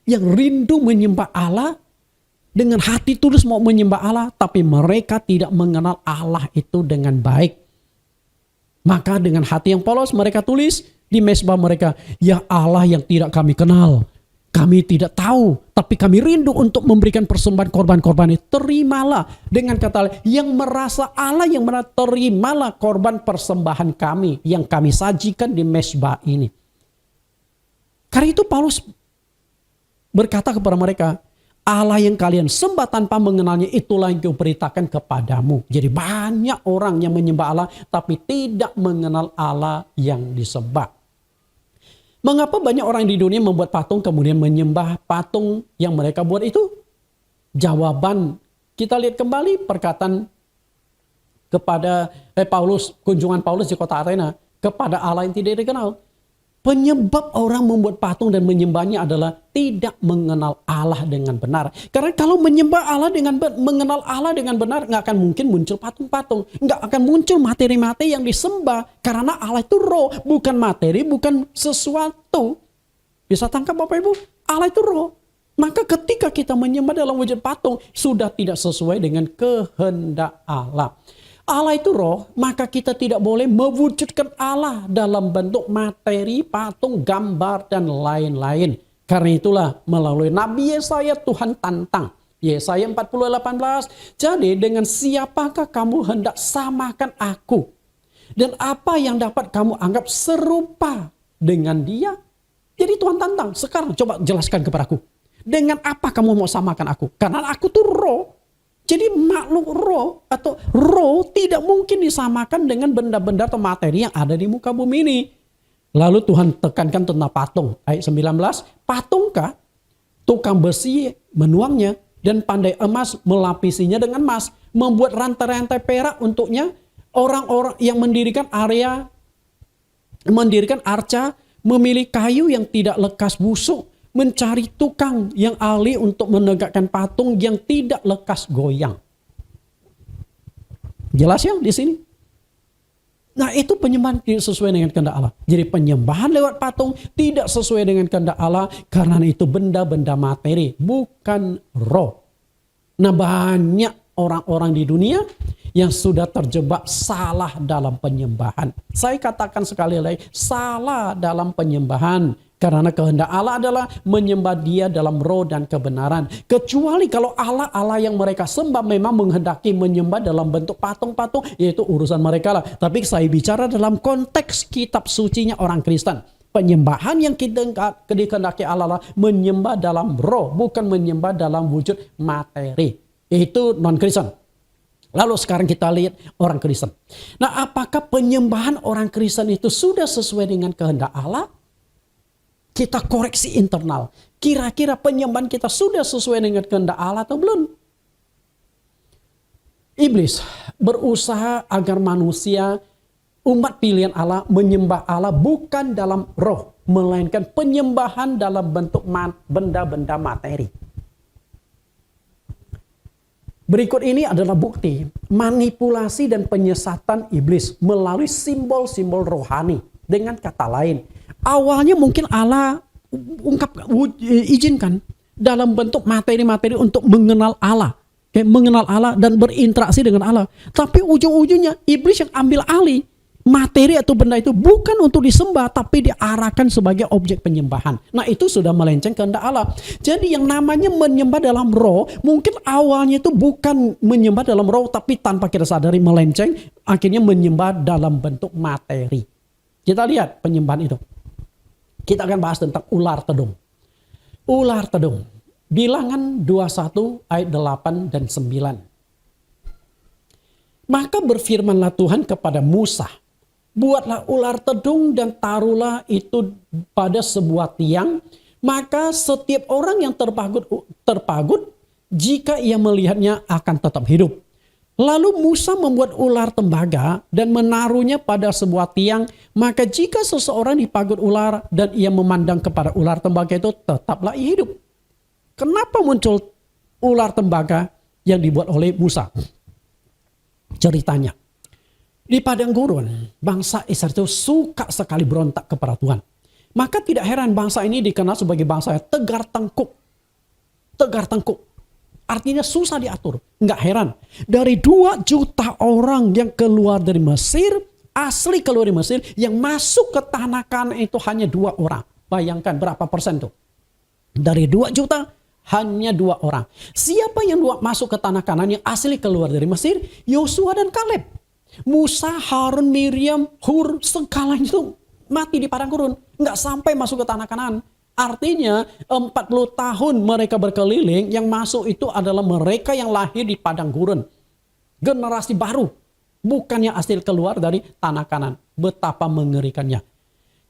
yang rindu menyembah Allah, dengan hati tulus mau menyembah Allah, tapi mereka tidak mengenal Allah itu dengan baik. Maka dengan hati yang polos mereka tulis di mezbah mereka, ya Allah yang tidak kami kenal, kami tidak tahu, tapi kami rindu untuk memberikan persembahan korban-korban itu. Terimalah, dengan kata lain, yang merasa Allah yang benar, terimalah korban persembahan kami yang kami sajikan di mezbah ini. Karena itu Paulus berkata kepada mereka, Allah yang kalian sembah tanpa mengenalnya, itulah yang kuberitakan kepadamu. Jadi banyak orang yang menyembah Allah tapi tidak mengenal Allah yang disembah. Mengapa banyak orang di dunia membuat patung kemudian menyembah patung yang mereka buat itu? Jawaban, kita lihat kembali perkataan kepada kunjungan Paulus di kota Athena kepada Allah yang tidak dikenal. Penyebab orang membuat patung dan menyembahnya adalah tidak mengenal Allah dengan benar. Karena kalau menyembah Allah mengenal Allah dengan benar, nggak akan mungkin muncul patung-patung. Nggak akan muncul materi-materi yang disembah. Karena Allah itu roh, bukan materi, bukan sesuatu. Bisa tangkap Bapak Ibu? Allah itu roh. Maka ketika kita menyembah dalam wujud patung, sudah tidak sesuai dengan kehendak Allah. Allah itu roh, maka kita tidak boleh mewujudkan Allah dalam bentuk materi, patung, gambar, dan lain-lain. Karena itulah melalui Nabi Yesaya Tuhan tantang. Yesaya 40:18. Jadi dengan siapakah kamu hendak samakan aku? Dan apa yang dapat kamu anggap serupa dengan dia? Jadi Tuhan tantang. Sekarang coba jelaskan kepadaku. Dengan apa kamu mau samakan aku? Karena aku tuh roh. Jadi makhluk roh atau roh tidak mungkin disamakan dengan benda-benda atau materi yang ada di muka bumi ini. Lalu Tuhan tekankan tentang patung. Ayat 19. Patungkah? Tukang besi menuangnya dan pandai emas melapisinya dengan emas. Membuat rantai-rantai perak untuknya. Orang-orang yang mendirikan arca, memilih kayu yang tidak lekas busuk, mencari tukang yang ahli untuk menegakkan patung yang tidak lekas goyang. Jelas ya di sini? Nah, itu penyembahan tidak sesuai dengan kehendak Allah. Jadi penyembahan lewat patung tidak sesuai dengan kehendak Allah karena itu benda-benda materi, bukan roh. Nah, banyak orang-orang di dunia yang sudah terjebak salah dalam penyembahan. Saya katakan sekali lagi, salah dalam penyembahan. Karena kehendak Allah adalah menyembah Dia dalam roh dan kebenaran. Kecuali kalau Allah yang mereka sembah memang menghendaki menyembah dalam bentuk patung-patung, yaitu urusan mereka lah. Tapi saya bicara dalam konteks kitab sucinya orang Kristen. Penyembahan yang dikehendaki Allah lah menyembah dalam roh, bukan menyembah dalam wujud materi. Itu non-Kristen. Lalu sekarang kita lihat orang Kristen. Nah, apakah penyembahan orang Kristen itu sudah sesuai dengan kehendak Allah? Kita koreksi internal. Kira-kira penyembahan kita sudah sesuai dengan kehendak Allah atau belum? Iblis berusaha agar manusia, umat pilihan Allah, menyembah Allah bukan dalam roh, melainkan penyembahan dalam bentuk benda-benda materi. Berikut ini adalah bukti manipulasi dan penyesatan iblis melalui simbol-simbol rohani. Dengan kata lain, awalnya mungkin Allah izinkan dalam bentuk materi-materi untuk mengenal Allah. Mengenal Allah dan berinteraksi dengan Allah. Tapi ujung-ujungnya iblis yang ambil alih. Materi atau benda itu bukan untuk disembah, tapi diarahkan sebagai objek penyembahan. Nah, itu sudah melenceng kehendak Allah. Jadi yang namanya menyembah dalam roh, mungkin awalnya itu bukan menyembah dalam roh, tapi tanpa kita sadari melenceng, akhirnya menyembah dalam bentuk materi. Kita lihat penyembahan itu. Kita akan bahas tentang ular tedung. Ular tedung. Bilangan 21 ayat 8 dan 9. Maka berfirmanlah Tuhan kepada Musa, buatlah ular tedung dan taruhlah itu pada sebuah tiang. Maka setiap orang yang terpagut jika ia melihatnya akan tetap hidup. Lalu Musa membuat ular tembaga dan menaruhnya pada sebuah tiang. Maka jika seseorang dipagut ular dan ia memandang kepada ular tembaga itu, tetaplah ia hidup. Kenapa muncul ular tembaga yang dibuat oleh Musa? Ceritanya. Di padang gurun, bangsa Israel itu suka sekali berontak kepada Tuhan. Maka tidak heran bangsa ini dikenal sebagai bangsa yang tegar tengkuk. Tegar tengkuk. Artinya susah diatur. Nggak heran. Dari 2 juta orang yang keluar dari Mesir, asli keluar dari Mesir, yang masuk ke tanah Kanaan itu hanya 2 orang. Bayangkan berapa persen tuh. Dari 2 juta, hanya 2 orang. Siapa yang masuk ke tanah Kanaan yang asli keluar dari Mesir? Yosua dan Kaleb. Musa, Harun, Miriam, Hur, segala itu mati di padang gurun. Nggak sampai masuk ke tanah Kanaan. Artinya 40 tahun mereka berkeliling, yang masuk itu adalah mereka yang lahir di padang gurun. Generasi baru. Bukan yang asli keluar dari tanah Kanaan. Betapa mengerikannya.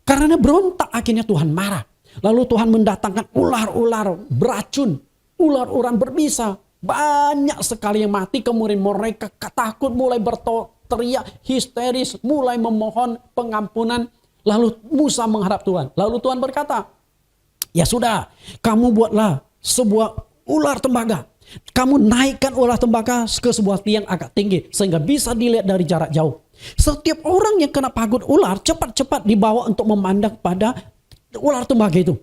Karena berontak akhirnya Tuhan marah. Lalu Tuhan mendatangkan ular-ular beracun. Ular-ular berbisa. Banyak sekali yang mati. Kemudian mereka takut, mulai teriak histeris, mulai memohon pengampunan. Lalu Musa menghadap Tuhan. Lalu Tuhan berkata, ya sudah, kamu buatlah sebuah ular tembaga. Kamu naikkan ular tembaga ke sebuah tiang agak tinggi, sehingga bisa dilihat dari jarak jauh. Setiap orang yang kena pagut ular, cepat-cepat dibawa untuk memandang pada ular tembaga itu.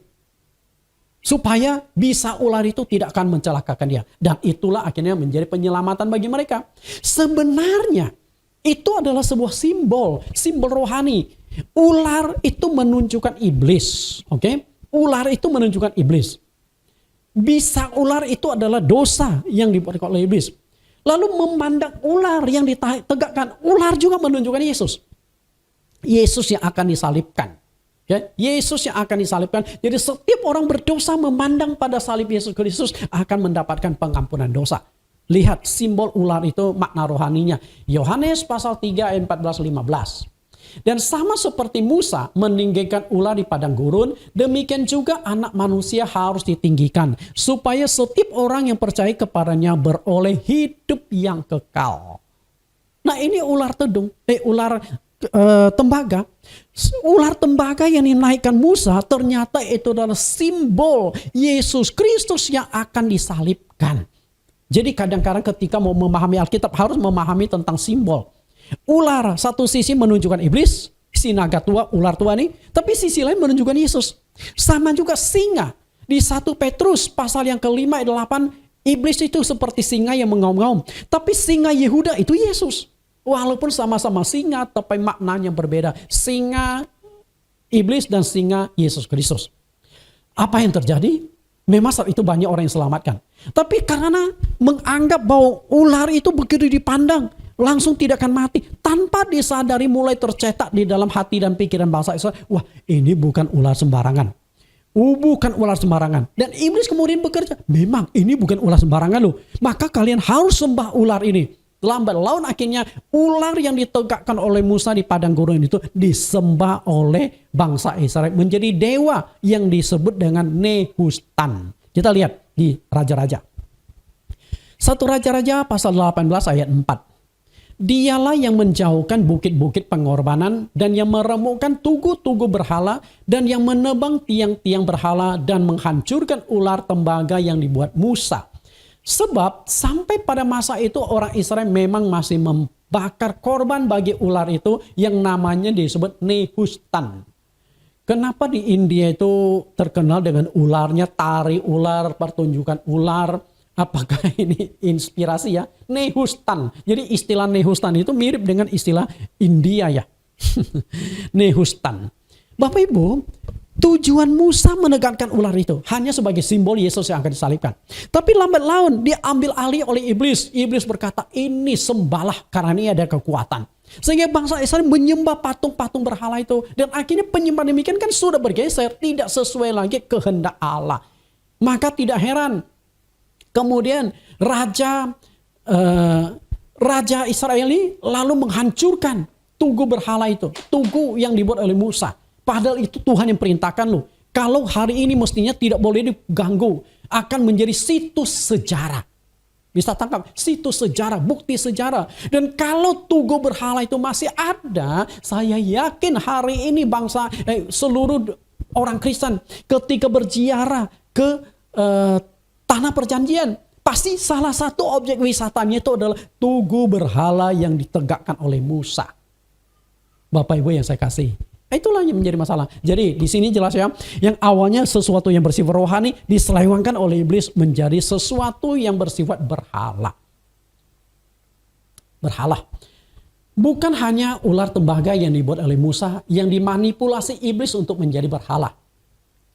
supaya bisa ular itu tidak akan mencelakakan dia. Dan itulah akhirnya menjadi penyelamatan bagi mereka. Sebenarnya itu adalah sebuah simbol rohani. Ular itu menunjukkan iblis. Oke? Ular itu menunjukkan iblis. Bisa ular itu adalah dosa yang dibuat oleh iblis. Lalu memandang ular yang ditegakkan, ular juga menunjukkan Yesus. Yesus yang akan disalibkan. Ya, Yesus yang akan disalibkan. Jadi setiap orang berdosa memandang pada salib Yesus Kristus akan mendapatkan pengampunan dosa. Lihat simbol ular itu makna rohaninya. Yohanes pasal 3 ayat 14-15. Dan sama seperti Musa meninggikan ular di padang gurun, demikian juga anak manusia harus ditinggikan. Supaya setiap orang yang percaya kepadanya beroleh hidup yang kekal. Nah ini ular tembaga. Ular tembaga yang dinaikkan Musa ternyata itu adalah simbol Yesus Kristus yang akan disalibkan. Jadi kadang-kadang ketika mau memahami Alkitab harus memahami tentang simbol. Ular satu sisi menunjukkan iblis, si naga tua, ular tua nih, tapi sisi lain menunjukkan Yesus. Sama juga singa. Di 1 Petrus pasal yang ke-5 ayat 8, iblis itu seperti singa yang mengaum-ngaum. Tapi singa Yehuda itu Yesus. Walaupun sama-sama singa, tapi maknanya berbeda. Singa iblis dan singa Yesus Kristus. Apa yang terjadi? Memang saat itu banyak orang yang selamatkan. Tapi karena menganggap bahwa ular itu begitu dipandang, langsung tidak akan mati. Tanpa disadari mulai tercetak di dalam hati dan pikiran bangsa Israel. Wah, ini bukan ular sembarangan. Bukan ular sembarangan. Dan iblis kemudian bekerja. Memang ini bukan ular sembarangan loh. Maka kalian harus sembah ular ini. Lambat laun akhirnya ular yang ditegakkan oleh Musa di padang gurun itu disembah oleh bangsa Israel. Menjadi dewa yang disebut dengan Nehustan. Kita lihat di Raja-Raja. 1 Raja-Raja pasal 18 ayat 4. Dialah yang menjauhkan bukit-bukit pengorbanan dan yang meremukkan tugu-tugu berhala dan yang menebang tiang-tiang berhala dan menghancurkan ular tembaga yang dibuat Musa. Sebab sampai pada masa itu orang Israel memang masih membakar korban bagi ular itu yang namanya disebut Nehustan. Kenapa di India itu terkenal dengan ularnya, tari ular, pertunjukan ular? Apakah ini inspirasi ya? Nehustan. Jadi istilah Nehustan itu mirip dengan istilah India ya. Nehustan. Bapak Ibu, tujuan Musa menegakkan ular itu hanya sebagai simbol Yesus yang akan disalibkan. Tapi lambat laun dia ambil alih oleh iblis. Iblis berkata, ini sembahlah karena ini ada kekuatan. Sehingga bangsa Israel menyembah patung-patung berhala itu. Dan akhirnya penyembahan demikian kan sudah bergeser. Tidak sesuai lagi kehendak Allah. Maka tidak heran. Kemudian Raja Israel ini lalu menghancurkan tugu berhala itu. Tugu yang dibuat oleh Musa. Padahal itu Tuhan yang perintahkan loh. Kalau hari ini mestinya tidak boleh diganggu. Akan menjadi situs sejarah. Bisa tangkap situs sejarah, bukti sejarah. Dan kalau tugu berhala itu masih ada, saya yakin hari ini seluruh orang Kristen ketika berziarah ke Tanah Perjanjian, pasti salah satu objek wisatanya itu adalah tugu berhala yang ditegakkan oleh Musa. Bapak Ibu yang saya kasih. Itulah yang menjadi masalah. Jadi di sini jelas ya, yang awalnya sesuatu yang bersifat rohani diselewengkan oleh iblis menjadi sesuatu yang bersifat berhala. Berhala. Bukan hanya ular tembaga yang dibuat oleh Musa yang dimanipulasi iblis untuk menjadi berhala.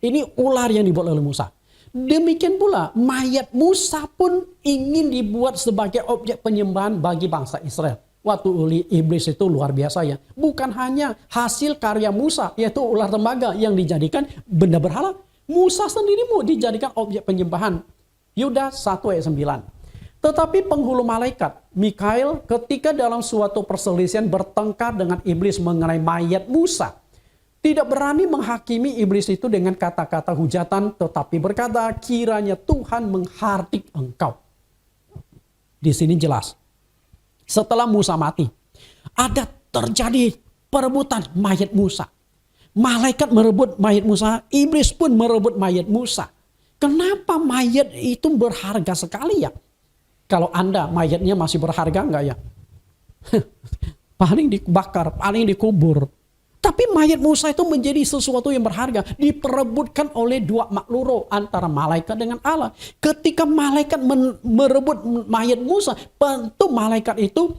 Ini ular yang dibuat oleh Musa. Demikian pula mayat Musa pun ingin dibuat sebagai objek penyembahan bagi bangsa Israel. Waktu iblis itu luar biasa ya. Bukan hanya hasil karya Musa, yaitu ular tembaga yang dijadikan benda berhala. Musa sendiri mau dijadikan objek penyembahan. Yudas 1 ayat 9. Tetapi penghulu malaikat, Mikael, ketika dalam suatu perselisihan bertengkar dengan iblis mengenai mayat Musa, tidak berani menghakimi iblis itu dengan kata-kata hujatan, tetapi berkata, kiranya Tuhan menghardik engkau. Di sini jelas. Setelah Musa mati, ada terjadi perebutan mayat Musa. Malaikat merebut mayat Musa, iblis pun merebut mayat Musa. Kenapa mayat itu berharga sekali ya? Kalau Anda mayatnya masih berharga enggak ya? Paling dibakar, paling dikubur. Tapi mayat Musa itu menjadi sesuatu yang berharga. Diperebutkan oleh dua makluro antara malaikat dengan Allah. Ketika malaikat merebut mayat Musa, tentu malaikat itu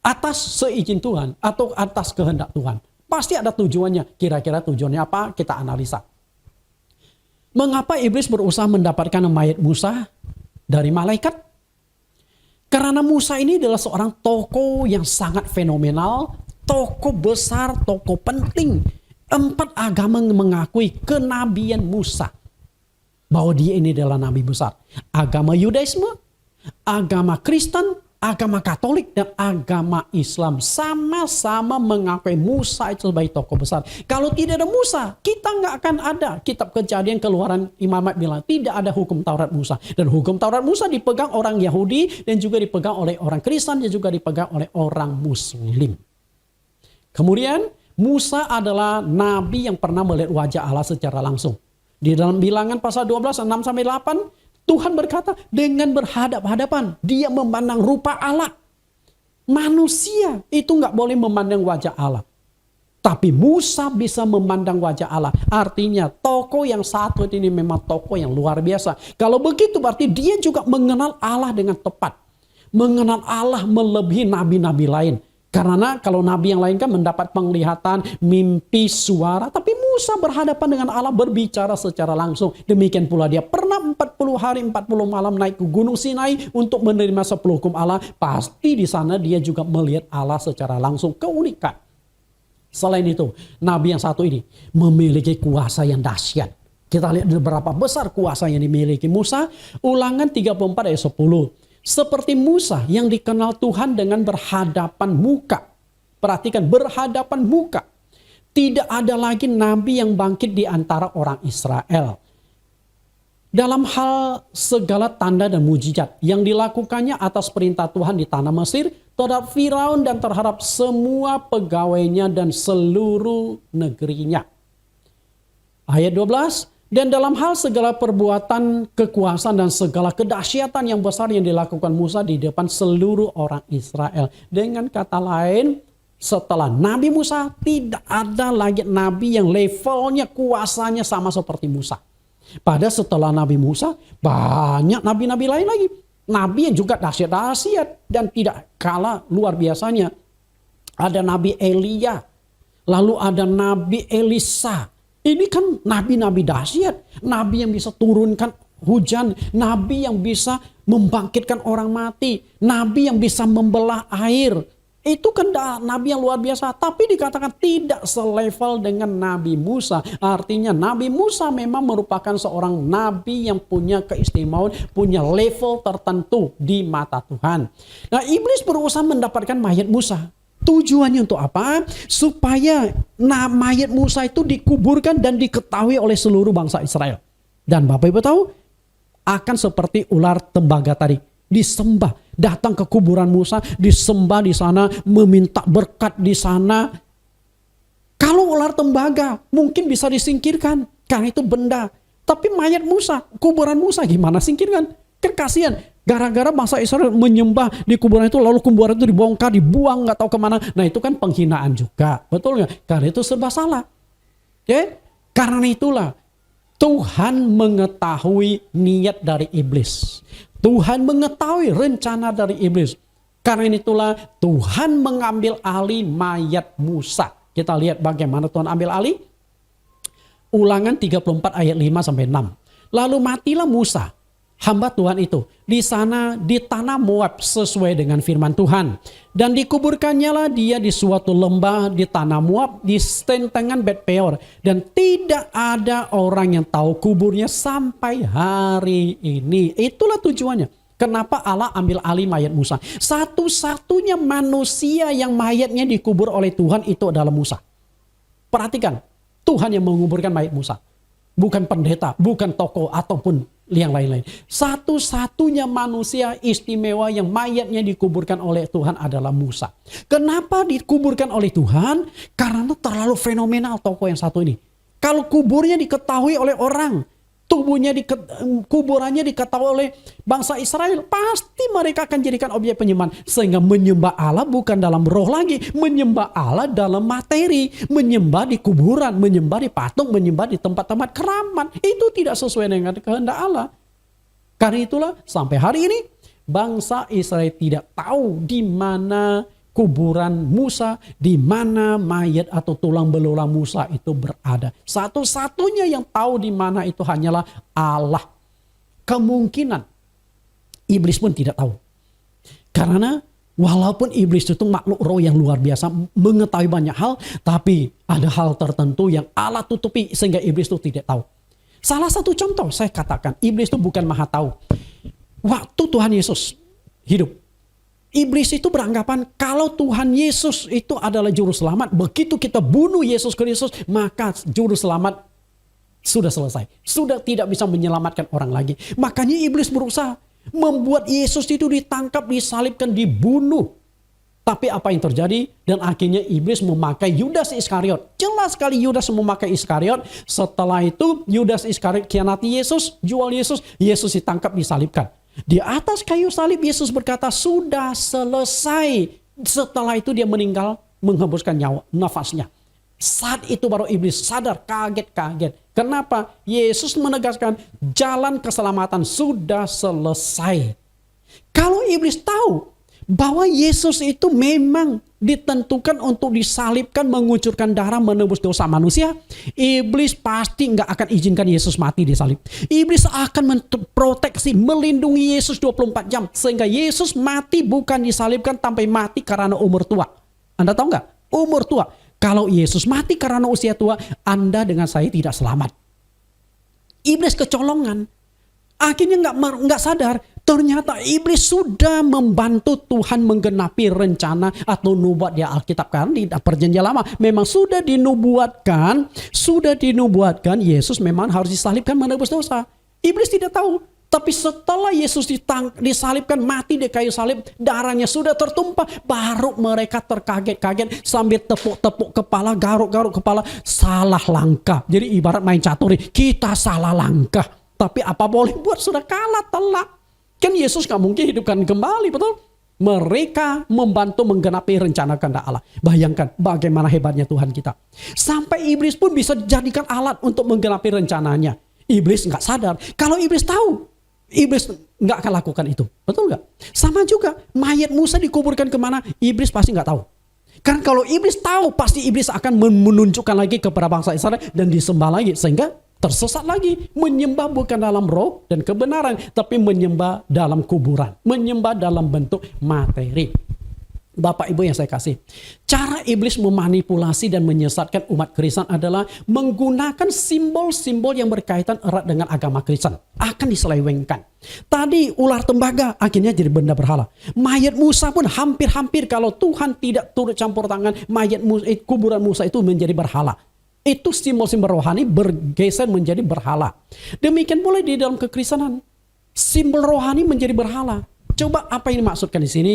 atas seizin Tuhan atau atas kehendak Tuhan. Pasti ada tujuannya. Kira-kira tujuannya apa? Kita analisa. Mengapa iblis berusaha mendapatkan mayat Musa dari malaikat? Karena Musa ini adalah seorang tokoh yang sangat fenomenal, tokoh besar, tokoh penting. 4 agama mengakui kenabian Musa. Bahwa dia ini adalah nabi besar. Agama Yudaisme, agama Kristen, agama Katolik, dan agama Islam sama-sama mengakui Musa itu sebagai tokoh besar. Kalau tidak ada Musa, kita nggak akan ada. Kitab Kejadian, Keluaran, Imamat bilang tidak ada hukum Taurat Musa. Dan hukum Taurat Musa dipegang orang Yahudi dan juga dipegang oleh orang Kristen dan juga dipegang oleh orang Muslim. Kemudian Musa adalah nabi yang pernah melihat wajah Allah secara langsung. Di dalam Bilangan pasal 12, 6-8, Tuhan berkata dengan berhadap-hadapan. Dia memandang rupa Allah. Manusia itu nggak boleh memandang wajah Allah. Tapi Musa bisa memandang wajah Allah. Artinya tokoh yang satu ini memang tokoh yang luar biasa. Kalau begitu berarti dia juga mengenal Allah dengan tepat. Mengenal Allah melebihi nabi-nabi lain. Karena kalau nabi yang lain kan mendapat penglihatan, mimpi, suara. Tapi Musa berhadapan dengan Allah, berbicara secara langsung. Demikian pula dia pernah 40 hari 40 malam naik ke Gunung Sinai untuk menerima 10 hukum Allah. Pasti di sana dia juga melihat Allah secara langsung. Keunikan. Selain itu, nabi yang satu ini memiliki kuasa yang dahsyat. Kita lihat berapa besar kuasa yang dimiliki Musa. Ulangan 34 ayat 10. Seperti Musa yang dikenal Tuhan dengan berhadapan muka. Perhatikan, berhadapan muka. Tidak ada lagi nabi yang bangkit di antara orang Israel. Dalam hal segala tanda dan mujizat yang dilakukannya atas perintah Tuhan di tanah Mesir terhadap Firaun dan terhadap semua pegawainya dan seluruh negerinya. Ayat 12. Dan dalam hal segala perbuatan kekuasaan dan segala kedahsyatan yang besar yang dilakukan Musa di depan seluruh orang Israel. Dengan kata lain, setelah Nabi Musa tidak ada lagi nabi yang levelnya kuasanya sama seperti Musa. Pada setelah Nabi Musa banyak nabi-nabi lain lagi. Nabi yang juga dahsyat-dahsyat dan tidak kalah luar biasanya. Ada Nabi Elia, lalu ada Nabi Elisa. Ini kan nabi-nabi dahsyat. Nabi yang bisa turunkan hujan. Nabi yang bisa membangkitkan orang mati. Nabi yang bisa membelah air. Itu kan nabi yang luar biasa. Tapi dikatakan tidak selevel dengan Nabi Musa. Artinya Nabi Musa memang merupakan seorang nabi yang punya keistimewaan. Punya level tertentu di mata Tuhan. Nah, iblis berusaha mendapatkan mayat Musa. Tujuannya untuk apa? Supaya mayat Musa itu dikuburkan dan diketahui oleh seluruh bangsa Israel. Dan Bapak Ibu tahu, akan seperti ular tembaga tadi. Disembah, datang ke kuburan Musa, disembah di sana, meminta berkat di sana. Kalau ular tembaga mungkin bisa disingkirkan, karena itu benda. Tapi mayat Musa, kuburan Musa gimana singkirkan? Kan kasihan. Gara-gara bangsa Israel menyembah di kuburan itu, lalu kuburan itu dibongkar, dibuang, nggak tahu kemana. Nah itu kan penghinaan juga, betul nggak? Karena itu serba salah. Ya, karena itulah Tuhan mengetahui niat dari iblis. Tuhan mengetahui rencana dari iblis. Karena itulah Tuhan mengambil alih mayat Musa. Kita lihat bagaimana Tuhan ambil alih. Ulangan 34 ayat 5-6. Lalu matilah Musa, hamba Tuhan itu, di sana di tanah Moab sesuai dengan firman Tuhan. Dan dikuburkannya lah dia di suatu lembah di tanah Moab di tentangan Bet Peor. Dan tidak ada orang yang tahu kuburnya sampai hari ini. Itulah tujuannya. Kenapa Allah ambil alih mayat Musa? Satu-satunya manusia yang mayatnya dikubur oleh Tuhan itu adalah Musa. Perhatikan, Tuhan yang menguburkan mayat Musa. Bukan pendeta, bukan tokoh ataupun yang lain-lain. Satu-satunya manusia istimewa yang mayatnya dikuburkan oleh Tuhan adalah Musa. Kenapa dikuburkan oleh Tuhan? Karena terlalu fenomenal tokoh yang satu ini. Kalau kuburnya diketahui oleh orang, tubuhnya kuburannya diketahui oleh bangsa Israel, pasti mereka akan jadikan objek penyembahan. Sehingga menyembah Allah bukan dalam roh lagi, menyembah Allah dalam materi, menyembah di kuburan, menyembah di patung, menyembah di tempat-tempat keramat. Itu tidak sesuai dengan kehendak Allah. Karena itulah sampai hari ini bangsa Israel tidak tahu di mana kuburan Musa, di mana mayat atau tulang belulang Musa itu berada. Satu-satunya yang tahu di mana itu hanyalah Allah. Kemungkinan iblis pun tidak tahu. Karena walaupun iblis itu makhluk roh yang luar biasa, mengetahui banyak hal, tapi ada hal tertentu yang Allah tutupi sehingga iblis itu tidak tahu. Salah satu contoh saya katakan, iblis itu bukan maha tahu. Waktu Tuhan Yesus hidup, iblis itu beranggapan kalau Tuhan Yesus itu adalah juru selamat, begitu kita bunuh Yesus Kristus, maka juru selamat sudah selesai. Sudah tidak bisa menyelamatkan orang lagi. Makanya iblis berusaha membuat Yesus itu ditangkap, disalibkan, dibunuh. Tapi apa yang terjadi? Dan akhirnya iblis memakai Yudas Iskariot. Jelas sekali Yudas memakai Iskariot. Setelah itu Yudas Iskariot khianati Yesus, jual Yesus. Yesus ditangkap, disalibkan. Di atas kayu salib Yesus berkata, sudah selesai. Setelah itu dia meninggal, menghembuskan nafasnya. Saat itu baru iblis sadar, kaget. Kenapa? Yesus menegaskan jalan keselamatan sudah selesai. Kalau iblis tahu bahwa Yesus itu memang ditentukan untuk disalibkan, mengucurkan darah, menebus dosa manusia, iblis pasti nggak akan izinkan Yesus mati disalib. Iblis akan memproteksi, melindungi Yesus 24 jam. Sehingga Yesus mati bukan disalibkan sampai mati karena umur tua. Anda tahu nggak? Umur tua. Kalau Yesus mati karena usia tua, Anda dengan saya tidak selamat. Iblis kecolongan. Akhirnya nggak sadar. Ternyata iblis sudah membantu Tuhan menggenapi rencana atau nubuat di Alkitab. Kan di Perjanjian Lama memang sudah dinubuatkan Yesus memang harus disalibkan menebus dosa. Iblis tidak tahu. Tapi setelah Yesus disalibkan, mati di kayu salib, darahnya sudah tertumpah, baru mereka terkaget-kaget sambil tepuk-tepuk kepala, garuk-garuk kepala, salah langkah. Jadi ibarat main catur, kita salah langkah. Tapi apa boleh buat, sudah kalah telak. Kan Yesus gak mungkin hidupkan kembali, betul? Mereka membantu menggenapi rencana kehendak Allah. Bayangkan bagaimana hebatnya Tuhan kita. Sampai iblis pun bisa dijadikan alat untuk menggenapi rencananya. Iblis gak sadar. Kalau iblis tahu, iblis gak akan lakukan itu. Betul gak? Sama juga mayat Musa dikuburkan kemana, iblis pasti gak tahu. Karena kalau iblis tahu, pasti iblis akan menunjukkan lagi kepada bangsa Israel dan disembah lagi. Sehingga tersesat lagi, menyembah bukan dalam roh dan kebenaran, tapi menyembah dalam kuburan, menyembah dalam bentuk materi. Bapak Ibu yang saya kasih, cara iblis memanipulasi dan menyesatkan umat Kristen adalah menggunakan simbol-simbol yang berkaitan erat dengan agama Kristen, akan diselewengkan. Tadi ular tembaga akhirnya jadi benda berhala. Mayat Musa pun hampir-hampir kalau Tuhan tidak turut campur tangan, kuburan Musa itu menjadi berhala. Itu simbol-simbol rohani bergeser menjadi berhala. Demikian pula di dalam kekristenan. Simbol rohani menjadi berhala. Coba apa yang dimaksudkan di sini?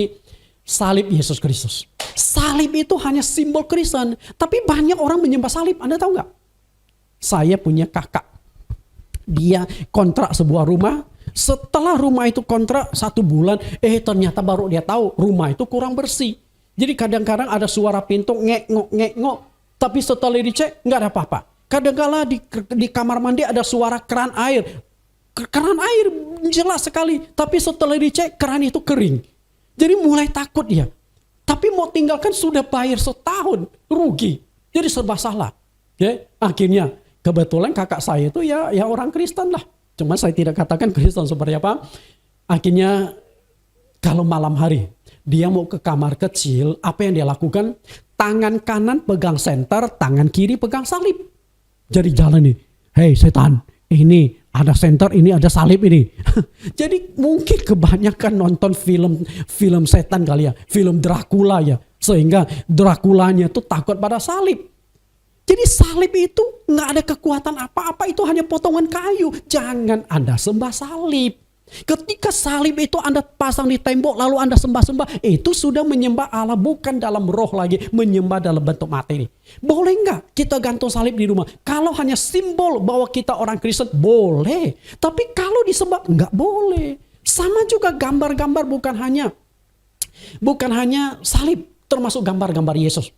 Salib Yesus Kristus. Salib itu hanya simbol Kristen. Tapi banyak orang menyembah salib. Anda tahu nggak? Saya punya kakak. Dia kontrak sebuah rumah. Setelah rumah itu kontrak 1 bulan. Ternyata baru dia tahu rumah itu kurang bersih. Jadi kadang-kadang ada suara pintu ngek-ngok. Tapi setelah dicek nggak ada apa-apa. Kadang-kala di kamar mandi ada suara keran air. Keran air jelas sekali. Tapi setelah dicek keran itu kering. Jadi mulai takut dia. Tapi mau tinggalkan sudah bayar setahun. Rugi. Jadi serba salah. Ya, akhirnya kebetulan kakak saya itu ya orang Kristen lah. Cuma saya tidak katakan Kristen seperti apa. Akhirnya kalau malam hari dia mau ke kamar kecil. Apa yang dia lakukan? Tangan kanan pegang senter, tangan kiri pegang salib. Jadi jalan nih, hei setan, ini ada senter, ini ada salib ini. Jadi mungkin kebanyakan nonton film setan kali ya, film Dracula ya. Sehingga Draculanya tuh takut pada salib. Jadi salib itu nggak ada kekuatan apa-apa, itu hanya potongan kayu. Jangan Anda sembah salib. Ketika salib itu Anda pasang di tembok lalu Anda sembah-sembah, itu sudah menyembah Allah bukan dalam roh lagi, menyembah dalam bentuk materi. Boleh nggak kita gantung salib di rumah? Kalau hanya simbol bahwa kita orang Kristen, boleh. Tapi kalau disembah, nggak boleh. Sama juga gambar-gambar bukan hanya salib, termasuk gambar-gambar Yesus.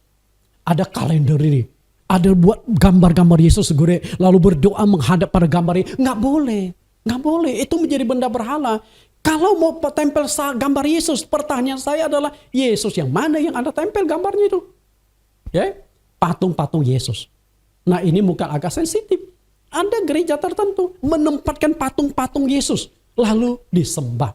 Ada kalender ini, ada buat gambar-gambar Yesus lalu berdoa menghadap pada gambar ini. Nggak boleh. Nggak boleh, itu menjadi benda berhala. Kalau mau tempel gambar Yesus, pertanyaan saya adalah, Yesus yang mana yang Anda tempel gambarnya itu? Ya, patung-patung Yesus. Nah ini mungkin agak sensitif. Ada gereja tertentu menempatkan patung-patung Yesus, lalu disembah.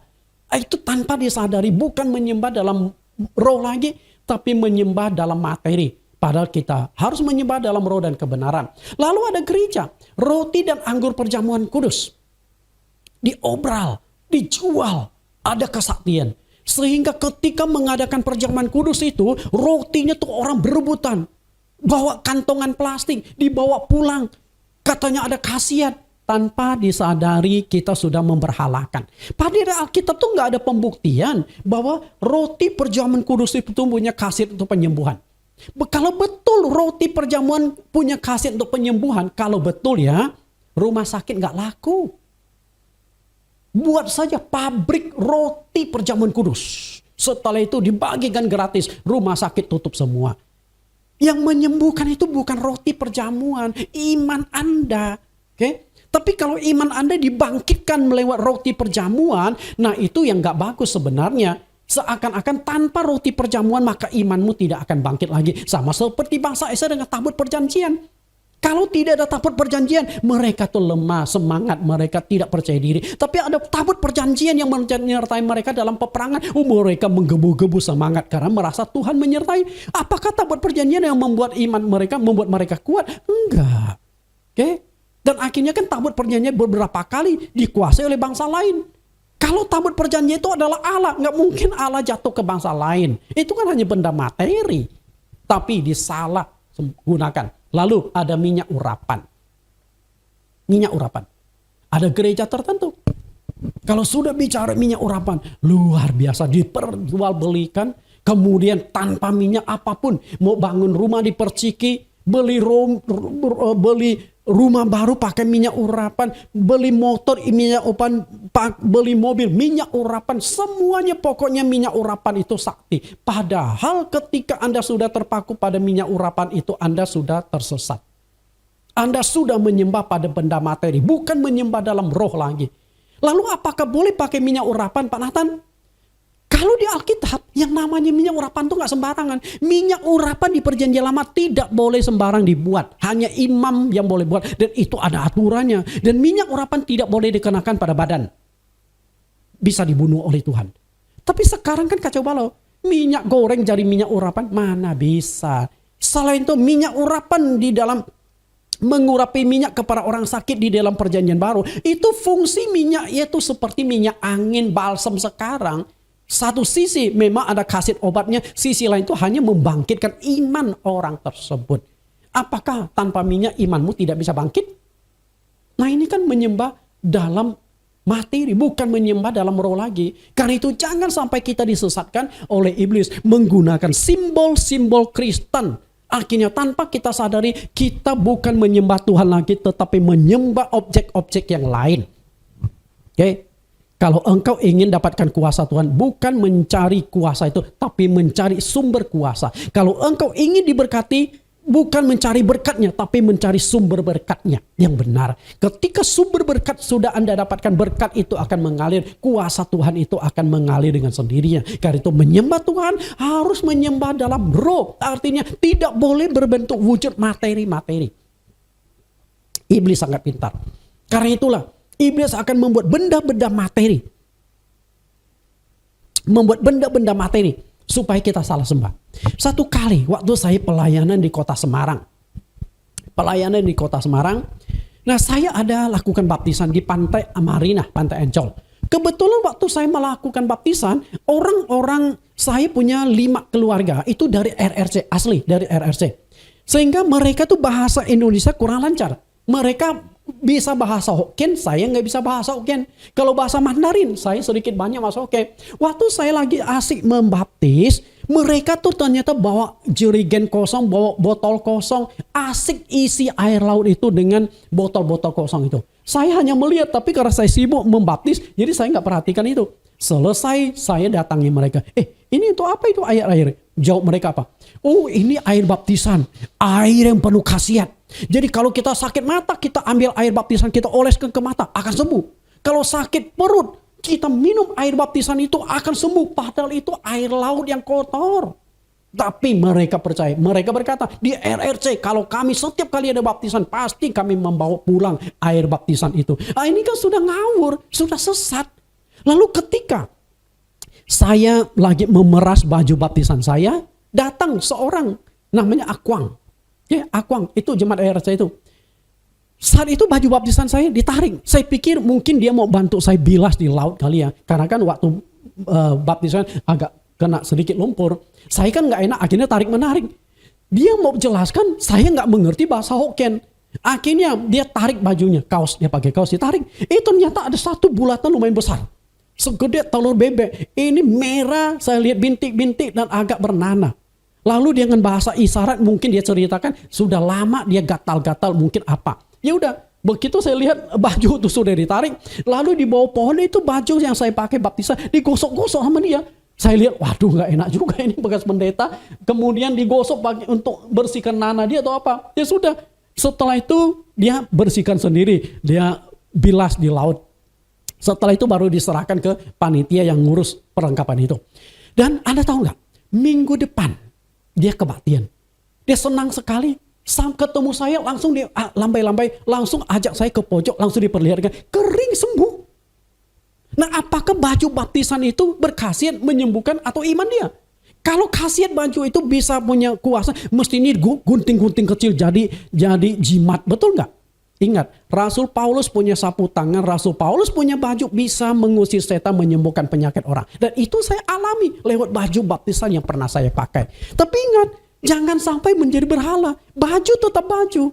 Itu tanpa disadari, bukan menyembah dalam roh lagi, tapi menyembah dalam materi. Padahal kita harus menyembah dalam roh dan kebenaran. Lalu ada gereja, roti dan anggur perjamuan kudus. Diobral, dijual, ada kesaktian. Sehingga ketika mengadakan perjamuan kudus itu, rotinya tuh orang berebutan. Bawa kantongan plastik, dibawa pulang. Katanya ada khasiat. Tanpa disadari kita sudah memberhalakan. Padahal Alkitab tuh nggak ada pembuktian bahwa roti perjamuan kudus itu punya khasiat untuk penyembuhan. Kalau betul roti perjamuan punya khasiat untuk penyembuhan, kalau betul ya, rumah sakit nggak laku. Buat saja pabrik roti perjamuan kudus. Setelah itu dibagikan gratis. Rumah sakit tutup semua. Yang menyembuhkan itu bukan roti perjamuan. Iman Anda. Oke? Tapi kalau iman Anda dibangkitkan melewat roti perjamuan. Nah itu yang gak bagus sebenarnya. Seakan-akan tanpa roti perjamuan maka imanmu tidak akan bangkit lagi. Sama seperti bangsa Israel dengan tabut perjanjian. Kalau tidak ada tabut perjanjian, mereka tuh lemah, semangat, mereka tidak percaya diri. Tapi ada tabut perjanjian yang menyertai mereka dalam peperangan. Mereka menggebu-gebu semangat karena merasa Tuhan menyertai. Apakah tabut perjanjian yang membuat membuat mereka kuat? Enggak. Oke? Dan akhirnya kan tabut perjanjian beberapa kali dikuasai oleh bangsa lain. Kalau tabut perjanjian itu adalah Allah, nggak mungkin Allah jatuh ke bangsa lain. Itu kan hanya benda materi. Tapi disalah gunakan. Lalu ada minyak urapan. Minyak urapan. Ada gereja tertentu. Kalau sudah bicara minyak urapan, luar biasa diperjualbelikan. Kemudian tanpa minyak apapun, mau bangun rumah di Perciki, beli rumah baru pakai minyak urapan, beli motor minyak urapan, beli mobil minyak urapan, semuanya pokoknya minyak urapan itu sakti. Padahal ketika Anda sudah terpaku pada minyak urapan itu, Anda sudah tersesat. Anda sudah menyembah pada benda materi, bukan menyembah dalam roh lagi. Lalu apakah boleh pakai minyak urapan, Pak Nathan? Kalau di Alkitab yang namanya minyak urapan itu nggak sembarangan. Minyak urapan di Perjanjian Lama tidak boleh sembarang dibuat. Hanya imam yang boleh buat. Dan itu ada aturannya. Dan minyak urapan tidak boleh dikenakan pada badan. Bisa dibunuh oleh Tuhan. Tapi sekarang kan kacau balau. Minyak goreng jadi minyak urapan, mana bisa. Selain itu minyak urapan di dalam mengurapi minyak kepada orang sakit di dalam Perjanjian Baru. Itu fungsi minyak itu seperti minyak angin, balsam sekarang. Satu sisi memang ada khasiat obatnya, sisi lain itu hanya membangkitkan iman orang tersebut. Apakah tanpa minyak imanmu tidak bisa bangkit? Nah ini kan menyembah dalam materi, bukan menyembah dalam roh lagi. Karena itu jangan sampai kita disesatkan oleh iblis menggunakan simbol-simbol Kristen. Akhirnya tanpa kita sadari kita bukan menyembah Tuhan lagi, tetapi menyembah objek-objek yang lain. Oke? Kalau engkau ingin dapatkan kuasa Tuhan, bukan mencari kuasa itu, tapi mencari sumber kuasa. Kalau engkau ingin diberkati, bukan mencari berkatnya, tapi mencari sumber berkatnya yang benar. Ketika sumber berkat sudah Anda dapatkan, berkat itu akan mengalir. Kuasa Tuhan itu akan mengalir dengan sendirinya. Karena itu menyembah Tuhan harus menyembah dalam roh. Artinya tidak boleh berbentuk wujud materi-materi. Iblis sangat pintar. Karena itulah, iblis akan membuat benda-benda materi. Membuat benda-benda materi supaya kita salah sembah. Satu kali waktu saya pelayanan di kota Semarang. Nah saya ada lakukan baptisan di Pantai Marina, Pantai Ancol. Kebetulan waktu saya melakukan baptisan, orang-orang saya punya 5 keluarga. Itu dari RRC, asli dari RRC. Sehingga mereka tuh bahasa Indonesia kurang lancar. Mereka bisa bahasa Hokkien, saya nggak bisa bahasa Hokkien. Kalau bahasa Mandarin, saya sedikit banyak bahasa Hokkien. Waktu saya lagi asik membaptis, mereka tuh ternyata bawa jerigen kosong, bawa botol kosong, asik isi air laut itu dengan botol-botol kosong itu. Saya hanya melihat, tapi karena saya sibuk membaptis, jadi saya nggak perhatikan itu. Selesai saya datangi mereka. Ini itu apa itu air-air? Jawab mereka apa? Oh, ini air baptisan. Air yang penuh khasiat. Jadi kalau kita sakit mata, kita ambil air baptisan, kita oleskan ke mata, akan sembuh. Kalau sakit perut, kita minum air baptisan itu akan sembuh. Padahal itu air laut yang kotor. Tapi mereka percaya. Mereka berkata, di RRC kalau kami setiap kali ada baptisan, pasti kami membawa pulang air baptisan itu. Ini kan sudah ngawur, sudah sesat. Lalu ketika saya lagi memeras baju baptisan saya, datang seorang namanya Akwang. Ya, Akwang itu jemaat RRC itu. Saat itu baju baptisan saya ditarik. Saya pikir mungkin dia mau bantu saya bilas di laut kali ya. Karena kan waktu baptisan agak kena sedikit lumpur. Saya kan nggak enak, akhirnya tarik menarik. Dia mau jelaskan, saya nggak mengerti bahasa Hokkien. Akhirnya dia tarik bajunya, kaos, dia pakai kaos, ditarik. Ternyata ada satu bulatan lumayan besar. Segede telur bebek. Ini merah, saya lihat bintik-bintik dan agak bernanah. Lalu dia dengan bahasa isyarat mungkin dia ceritakan sudah lama dia gatal-gatal mungkin apa. Ya udah, begitu saya lihat baju itu sudah ditarik, lalu di bawah pohon itu baju yang saya pakai baptisan digosok-gosok sama dia. Saya lihat, waduh nggak enak juga ini bekas pendeta. Kemudian digosok untuk bersihkan nanah dia atau apa. Ya sudah, setelah itu dia bersihkan sendiri, dia bilas di laut. Setelah itu baru diserahkan ke panitia yang ngurus perlengkapan itu. Dan Anda tahu nggak, minggu depan dia kebaktian. Dia senang sekali. Ketemu saya langsung dia lambai-lambai, langsung ajak saya ke pojok, langsung diperlihatkan. Kering sembuh. Nah, apakah baju baptisan itu berkhasiat menyembuhkan atau iman dia? Kalau khasiat baju itu bisa punya kuasa, mesti ini gunting-gunting kecil jadi jimat. Betul nggak? Ingat, Rasul Paulus punya sapu tangan, Rasul Paulus punya baju bisa mengusir setan, menyembuhkan penyakit orang. Dan itu saya alami lewat baju baptisan yang pernah saya pakai. Tapi ingat, jangan sampai menjadi berhala. Baju tetap baju.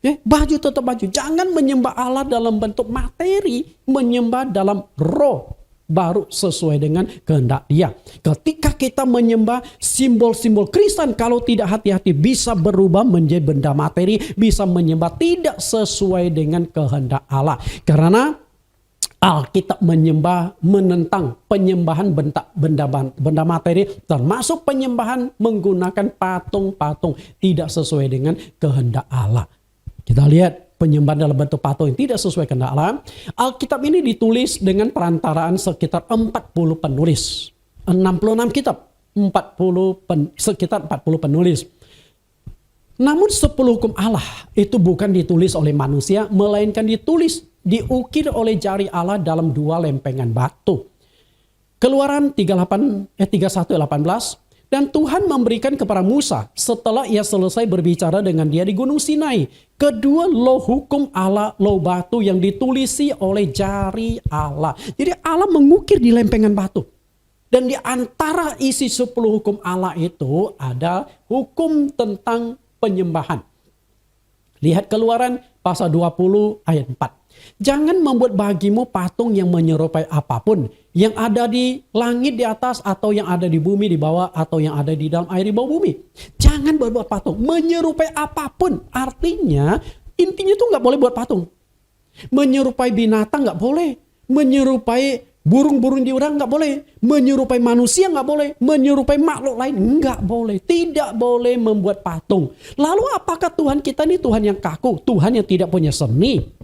Baju tetap baju. Jangan menyembah Allah dalam bentuk materi, menyembah dalam roh. Baru sesuai dengan kehendak dia. Ketika kita menyembah simbol-simbol Kristen, kalau tidak hati-hati bisa berubah menjadi benda materi, bisa menyembah tidak sesuai dengan kehendak Allah. Karena Alkitab menentang penyembahan benda materi, termasuk penyembahan menggunakan patung-patung tidak sesuai dengan kehendak Allah. Kita lihat penyembahan dalam bentuk patung yang tidak sesuai kehendak Allah. Alkitab ini ditulis dengan perantaraan sekitar 40 penulis. 66 kitab, sekitar 40 penulis. Namun 10 hukum Allah itu bukan ditulis oleh manusia, melainkan diukir oleh jari Allah dalam 2 lempengan batu. Keluaran 31:18. Dan Tuhan memberikan kepada Musa setelah ia selesai berbicara dengan dia di Gunung Sinai. Kedua loh hukum Allah, loh batu yang ditulisi oleh jari Allah. Jadi Allah mengukir di lempengan batu. Dan di antara isi 10 hukum Allah itu ada hukum tentang penyembahan. Lihat Keluaran pasal 20 ayat 4. Jangan membuat bagimu patung yang menyerupai apapun yang ada di langit di atas atau yang ada di bumi di bawah atau yang ada di dalam air di bawah bumi. Jangan berbuat patung menyerupai apapun. Artinya intinya itu nggak boleh buat patung. Menyerupai binatang nggak boleh. Menyerupai burung-burung di udara nggak boleh. Menyerupai manusia nggak boleh. Menyerupai makhluk lain nggak boleh. Tidak boleh membuat patung. Lalu apakah Tuhan kita ini Tuhan yang kaku? Tuhan yang tidak punya seni?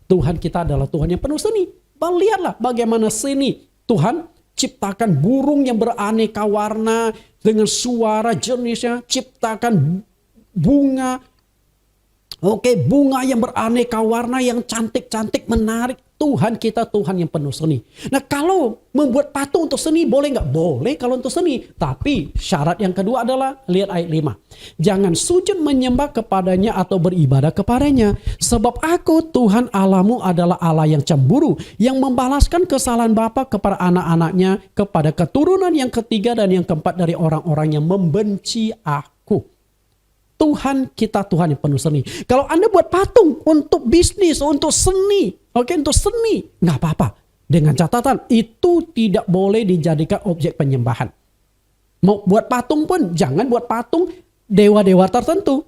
Tuhan kita adalah Tuhan yang penuh seni. Lihatlah bagaimana seni. Tuhan ciptakan burung yang beraneka warna dengan suara jenisnya. Ciptakan bunga. Bunga yang beraneka warna yang cantik-cantik menarik. Tuhan kita Tuhan yang penuh seni. Nah, kalau membuat patung untuk seni boleh nggak? Boleh kalau untuk seni. Tapi syarat yang kedua adalah lihat ayat 5. Jangan sujud menyembah kepadanya atau beribadah kepadanya. Sebab aku Tuhan Allahmu adalah Allah yang cemburu. Yang membalaskan kesalahan bapa kepada anak-anaknya. Kepada keturunan yang ketiga dan yang keempat dari orang-orang yang membenci aku. Tuhan kita Tuhan yang penuh seni. Kalau Anda buat patung untuk bisnis, untuk seni, untuk seni, nggak apa-apa. Dengan catatan itu tidak boleh dijadikan objek penyembahan. Mau buat patung pun jangan buat patung dewa-dewa tertentu.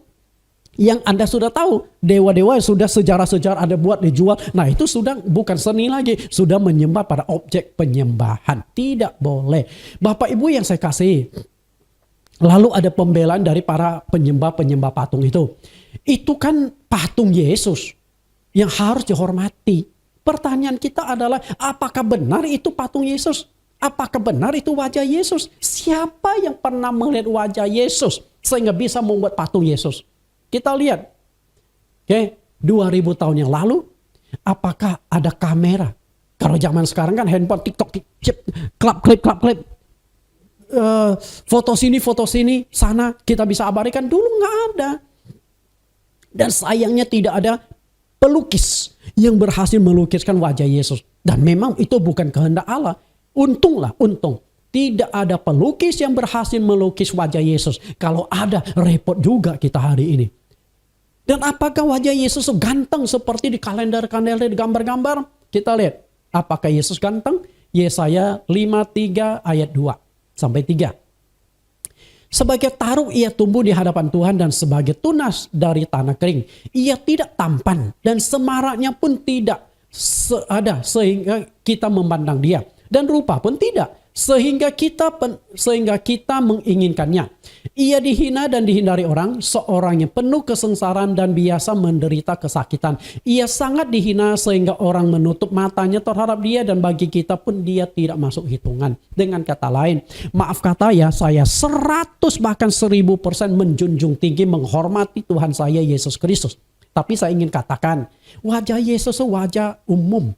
Yang Anda sudah tahu, dewa-dewa sudah sejarah-sejarah ada buat dijual. Nah itu sudah bukan seni lagi, sudah menyembah pada objek penyembahan. Tidak boleh. Bapak Ibu yang saya kasih, lalu ada pembelaan dari para penyembah-penyembah patung itu. Itu kan patung Yesus yang harus dihormati. Pertanyaan kita adalah, apakah benar itu patung Yesus? Apakah benar itu wajah Yesus? Siapa yang pernah melihat wajah Yesus sehingga bisa membuat patung Yesus? Kita lihat, 2000 tahun yang lalu, apakah ada kamera? Kalau zaman sekarang kan handphone, TikTok, klip, foto sini, sana kita bisa abadikan. Dulu nggak ada. Dan sayangnya tidak ada pelukis yang berhasil melukiskan wajah Yesus. Dan memang itu bukan kehendak Allah. Untung. Tidak ada pelukis yang berhasil melukis wajah Yesus. Kalau ada, repot juga kita hari ini. Dan apakah wajah Yesus ganteng seperti di kalender-kalender, di gambar-gambar? Kita lihat, apakah Yesus ganteng? Yesaya 53 ayat 2 sampai 3. Sebagai taruk ia tumbuh di hadapan Tuhan dan sebagai tunas dari tanah kering. Ia tidak tampan dan semaraknya pun tidak ada sehingga kita memandang dia. Dan rupa pun tidak sehingga kita menginginkannya. Ia dihina dan dihindari orang, seorang yang penuh kesengsaraan dan biasa menderita kesakitan. Ia sangat dihina sehingga orang menutup matanya terhadap dia dan bagi kita pun dia tidak masuk hitungan. Dengan kata lain, maaf kata ya, saya 100 bahkan 1000% menjunjung tinggi menghormati Tuhan saya Yesus Kristus. Tapi saya ingin katakan, wajah Yesus wajah umum.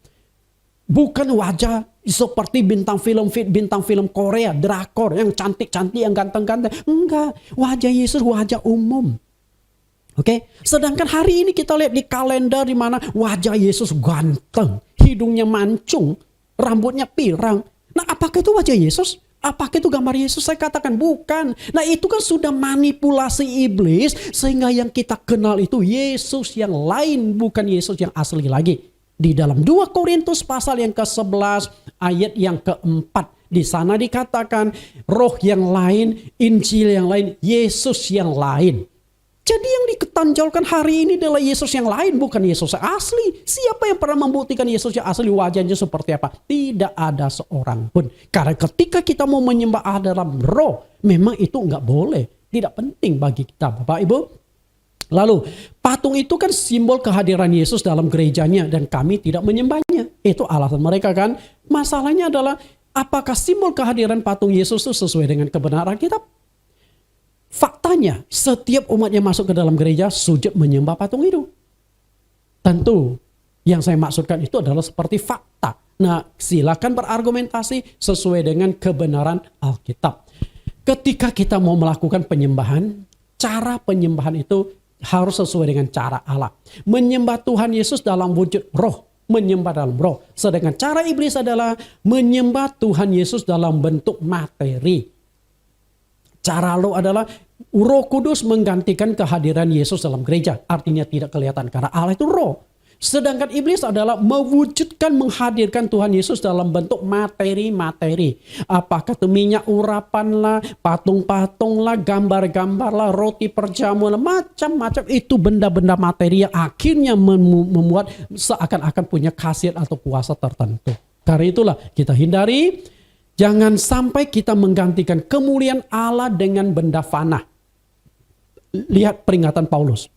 Bukan wajah seperti bintang film Korea, drakor yang cantik-cantik, yang ganteng-ganteng. Enggak, wajah Yesus wajah umum. Oke, sedangkan hari ini kita lihat di kalender di mana wajah Yesus ganteng, hidungnya mancung, rambutnya pirang. Nah, apakah itu wajah Yesus? Apakah itu gambar Yesus? Saya katakan bukan. Nah, itu kan sudah manipulasi iblis sehingga yang kita kenal itu Yesus yang lain, bukan Yesus yang asli lagi. Di dalam 2 Korintus pasal yang ke-11 ayat yang ke-4. Di sana dikatakan roh yang lain, Injil yang lain, Yesus yang lain. Jadi yang diketonjolkan hari ini adalah Yesus yang lain, bukan Yesus yang asli. Siapa yang pernah membuktikan Yesus yang asli wajahnya seperti apa? Tidak ada seorang pun. Karena ketika kita mau menyembah Allah dalam roh, memang itu nggak boleh. Tidak penting bagi kita, Bapak Ibu. Lalu patung itu kan simbol kehadiran Yesus dalam gerejanya dan kami tidak menyembahnya. Itu alasan mereka kan. Masalahnya adalah apakah simbol kehadiran patung Yesus itu sesuai dengan kebenaran Kitab? Faktanya setiap umatnya masuk ke dalam gereja sujud menyembah patung itu. Tentu yang saya maksudkan itu adalah seperti fakta. Nah, silakan berargumentasi sesuai dengan kebenaran Alkitab. Ketika kita mau melakukan penyembahan, cara penyembahan itu harus sesuai dengan cara Allah. Menyembah Tuhan Yesus dalam wujud roh. Menyembah dalam roh. Sedangkan cara iblis adalah menyembah Tuhan Yesus dalam bentuk materi. Cara lo adalah Roh Kudus menggantikan kehadiran Yesus dalam gereja. Artinya tidak kelihatan karena Allah itu roh. Sedangkan iblis adalah mewujudkan, menghadirkan Tuhan Yesus dalam bentuk materi-materi. Apakah itu minyak urapan lah, patung-patung lah, gambar-gambar lah, roti perjamuan lah, macam-macam. Itu benda-benda materi yang akhirnya membuat seakan-akan punya khasiat atau kuasa tertentu. Karena itulah kita hindari, jangan sampai kita menggantikan kemuliaan Allah dengan benda fana. Lihat peringatan Paulus.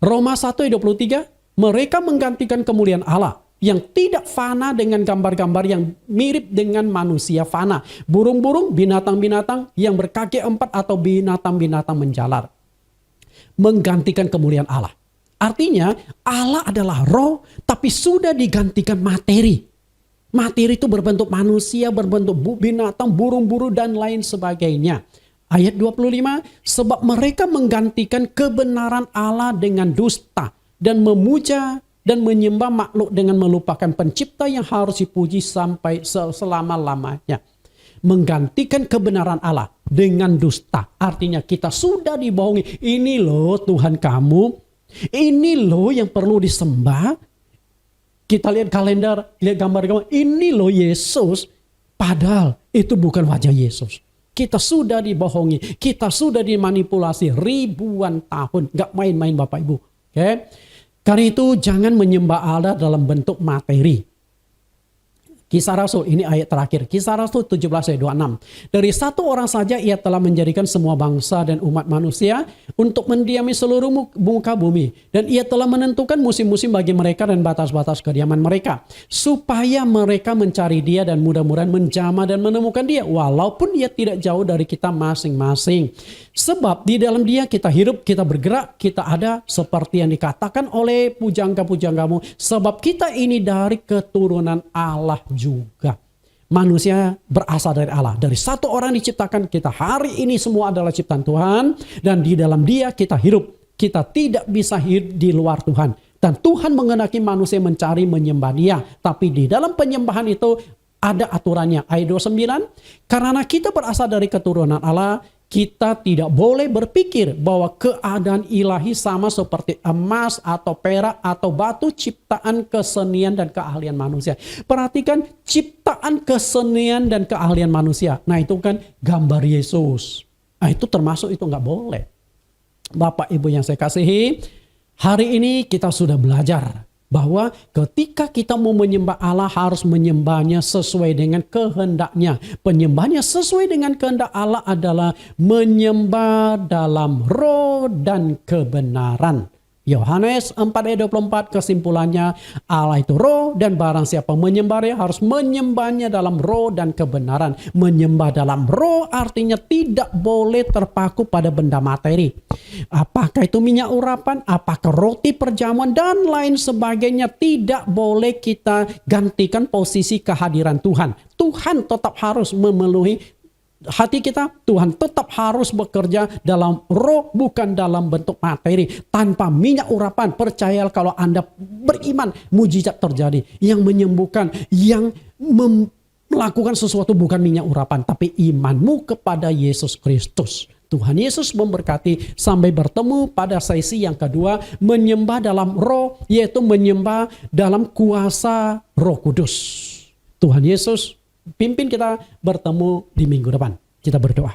Roma 1:23. Mereka menggantikan kemuliaan Allah yang tidak fana dengan gambar-gambar yang mirip dengan manusia fana. Burung-burung, binatang-binatang yang berkaki 4 atau binatang-binatang menjalar. Menggantikan kemuliaan Allah. Artinya Allah adalah roh tapi sudah digantikan materi. Materi itu berbentuk manusia, berbentuk binatang, burung-burung dan lain sebagainya. Ayat 25, sebab mereka menggantikan kebenaran Allah dengan dusta. Dan memuja dan menyembah makhluk dengan melupakan pencipta yang harus dipuji sampai selama-lamanya. menggantikan kebenaran Allah dengan dusta. Artinya kita sudah dibohongi. Ini loh Tuhan kamu, ini loh yang perlu disembah. Kita lihat kalender, lihat gambar-gambar, ini loh Yesus. Padahal itu bukan wajah Yesus. Kita sudah dibohongi, kita sudah dimanipulasi ribuan tahun. Gak main-main Bapak Ibu. Oke? Karena itu jangan menyembah Allah dalam bentuk materi. Kisah Rasul, ini ayat terakhir. Kisah Rasul 17 ayat 26. Dari satu orang saja ia telah menjadikan semua bangsa dan umat manusia untuk mendiami seluruh muka bumi. Dan ia telah menentukan musim-musim bagi mereka dan batas-batas kediaman mereka. Supaya mereka mencari dia dan mudah-mudahan menjamah dan menemukan dia. Walaupun dia tidak jauh dari kita masing-masing. Sebab di dalam dia kita hidup, kita bergerak, kita ada seperti yang dikatakan oleh pujangga-pujanggamu. Sebab kita ini dari keturunan Allah juga. Manusia berasal dari Allah. Dari satu orang diciptakan, kita hari ini semua adalah ciptaan Tuhan. Dan di dalam dia kita hidup. Kita tidak bisa hidup di luar Tuhan. Dan Tuhan mengendaki manusia mencari menyembah dia. Tapi di dalam penyembahan itu ada aturannya. Ayat 29. Karena kita berasal dari keturunan Allah, kita tidak boleh berpikir bahwa keadaan ilahi sama seperti emas atau perak atau batu ciptaan kesenian dan keahlian manusia. Perhatikan ciptaan kesenian dan keahlian manusia. Nah itu kan gambar Yesus. Nah itu termasuk itu nggak boleh. Bapak Ibu yang saya kasihi, hari ini kita sudah belajar bahwa ketika kita mau menyembah Allah harus menyembahnya sesuai dengan kehendaknya. Penyembahnya sesuai dengan kehendak Allah adalah menyembah dalam roh dan kebenaran. Yohanes 4 ayat 24 kesimpulannya Allah itu roh dan barang siapa menyembahnya harus menyembahnya dalam roh dan kebenaran. Menyembah dalam roh artinya tidak boleh terpaku pada benda materi. Apakah itu minyak urapan, apakah roti perjamuan dan lain sebagainya, tidak boleh kita gantikan posisi kehadiran Tuhan. Tuhan tetap harus memenuhi hati kita. Tuhan tetap harus bekerja dalam roh, bukan dalam bentuk materi. Tanpa minyak urapan, percayalah kalau Anda beriman, mujizat terjadi. Yang menyembuhkan, yang melakukan sesuatu bukan minyak urapan, tapi imanmu kepada Yesus Kristus. Tuhan Yesus memberkati sampai bertemu pada sesi yang kedua, menyembah dalam roh, yaitu menyembah dalam kuasa Roh Kudus. Tuhan Yesus pimpin kita bertemu di minggu depan. Kita berdoa.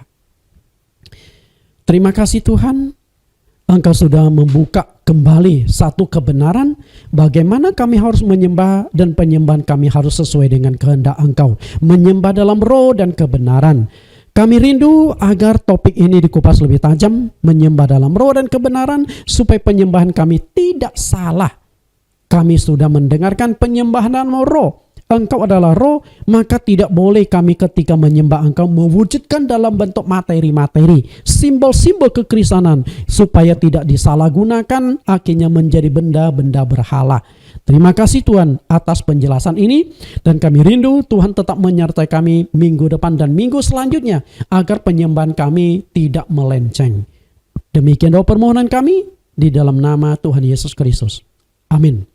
Terima kasih Tuhan, Engkau sudah membuka kembali satu kebenaran bagaimana kami harus menyembah, dan penyembahan kami harus sesuai dengan kehendak Engkau. Menyembah dalam roh dan kebenaran. Kami rindu agar topik ini dikupas lebih tajam, menyembah dalam roh dan kebenaran, supaya penyembahan kami tidak salah. Kami sudah mendengarkan penyembahan dalam roh. Engkau adalah roh, maka tidak boleh kami ketika menyembah Engkau mewujudkan dalam bentuk materi-materi, simbol-simbol kekristenan, supaya tidak disalahgunakan, akhirnya menjadi benda-benda berhala. Terima kasih Tuhan atas penjelasan ini, dan kami rindu Tuhan tetap menyertai kami minggu depan dan minggu selanjutnya, agar penyembahan kami tidak melenceng. Demikian doa permohonan kami di dalam nama Tuhan Yesus Kristus. Amin.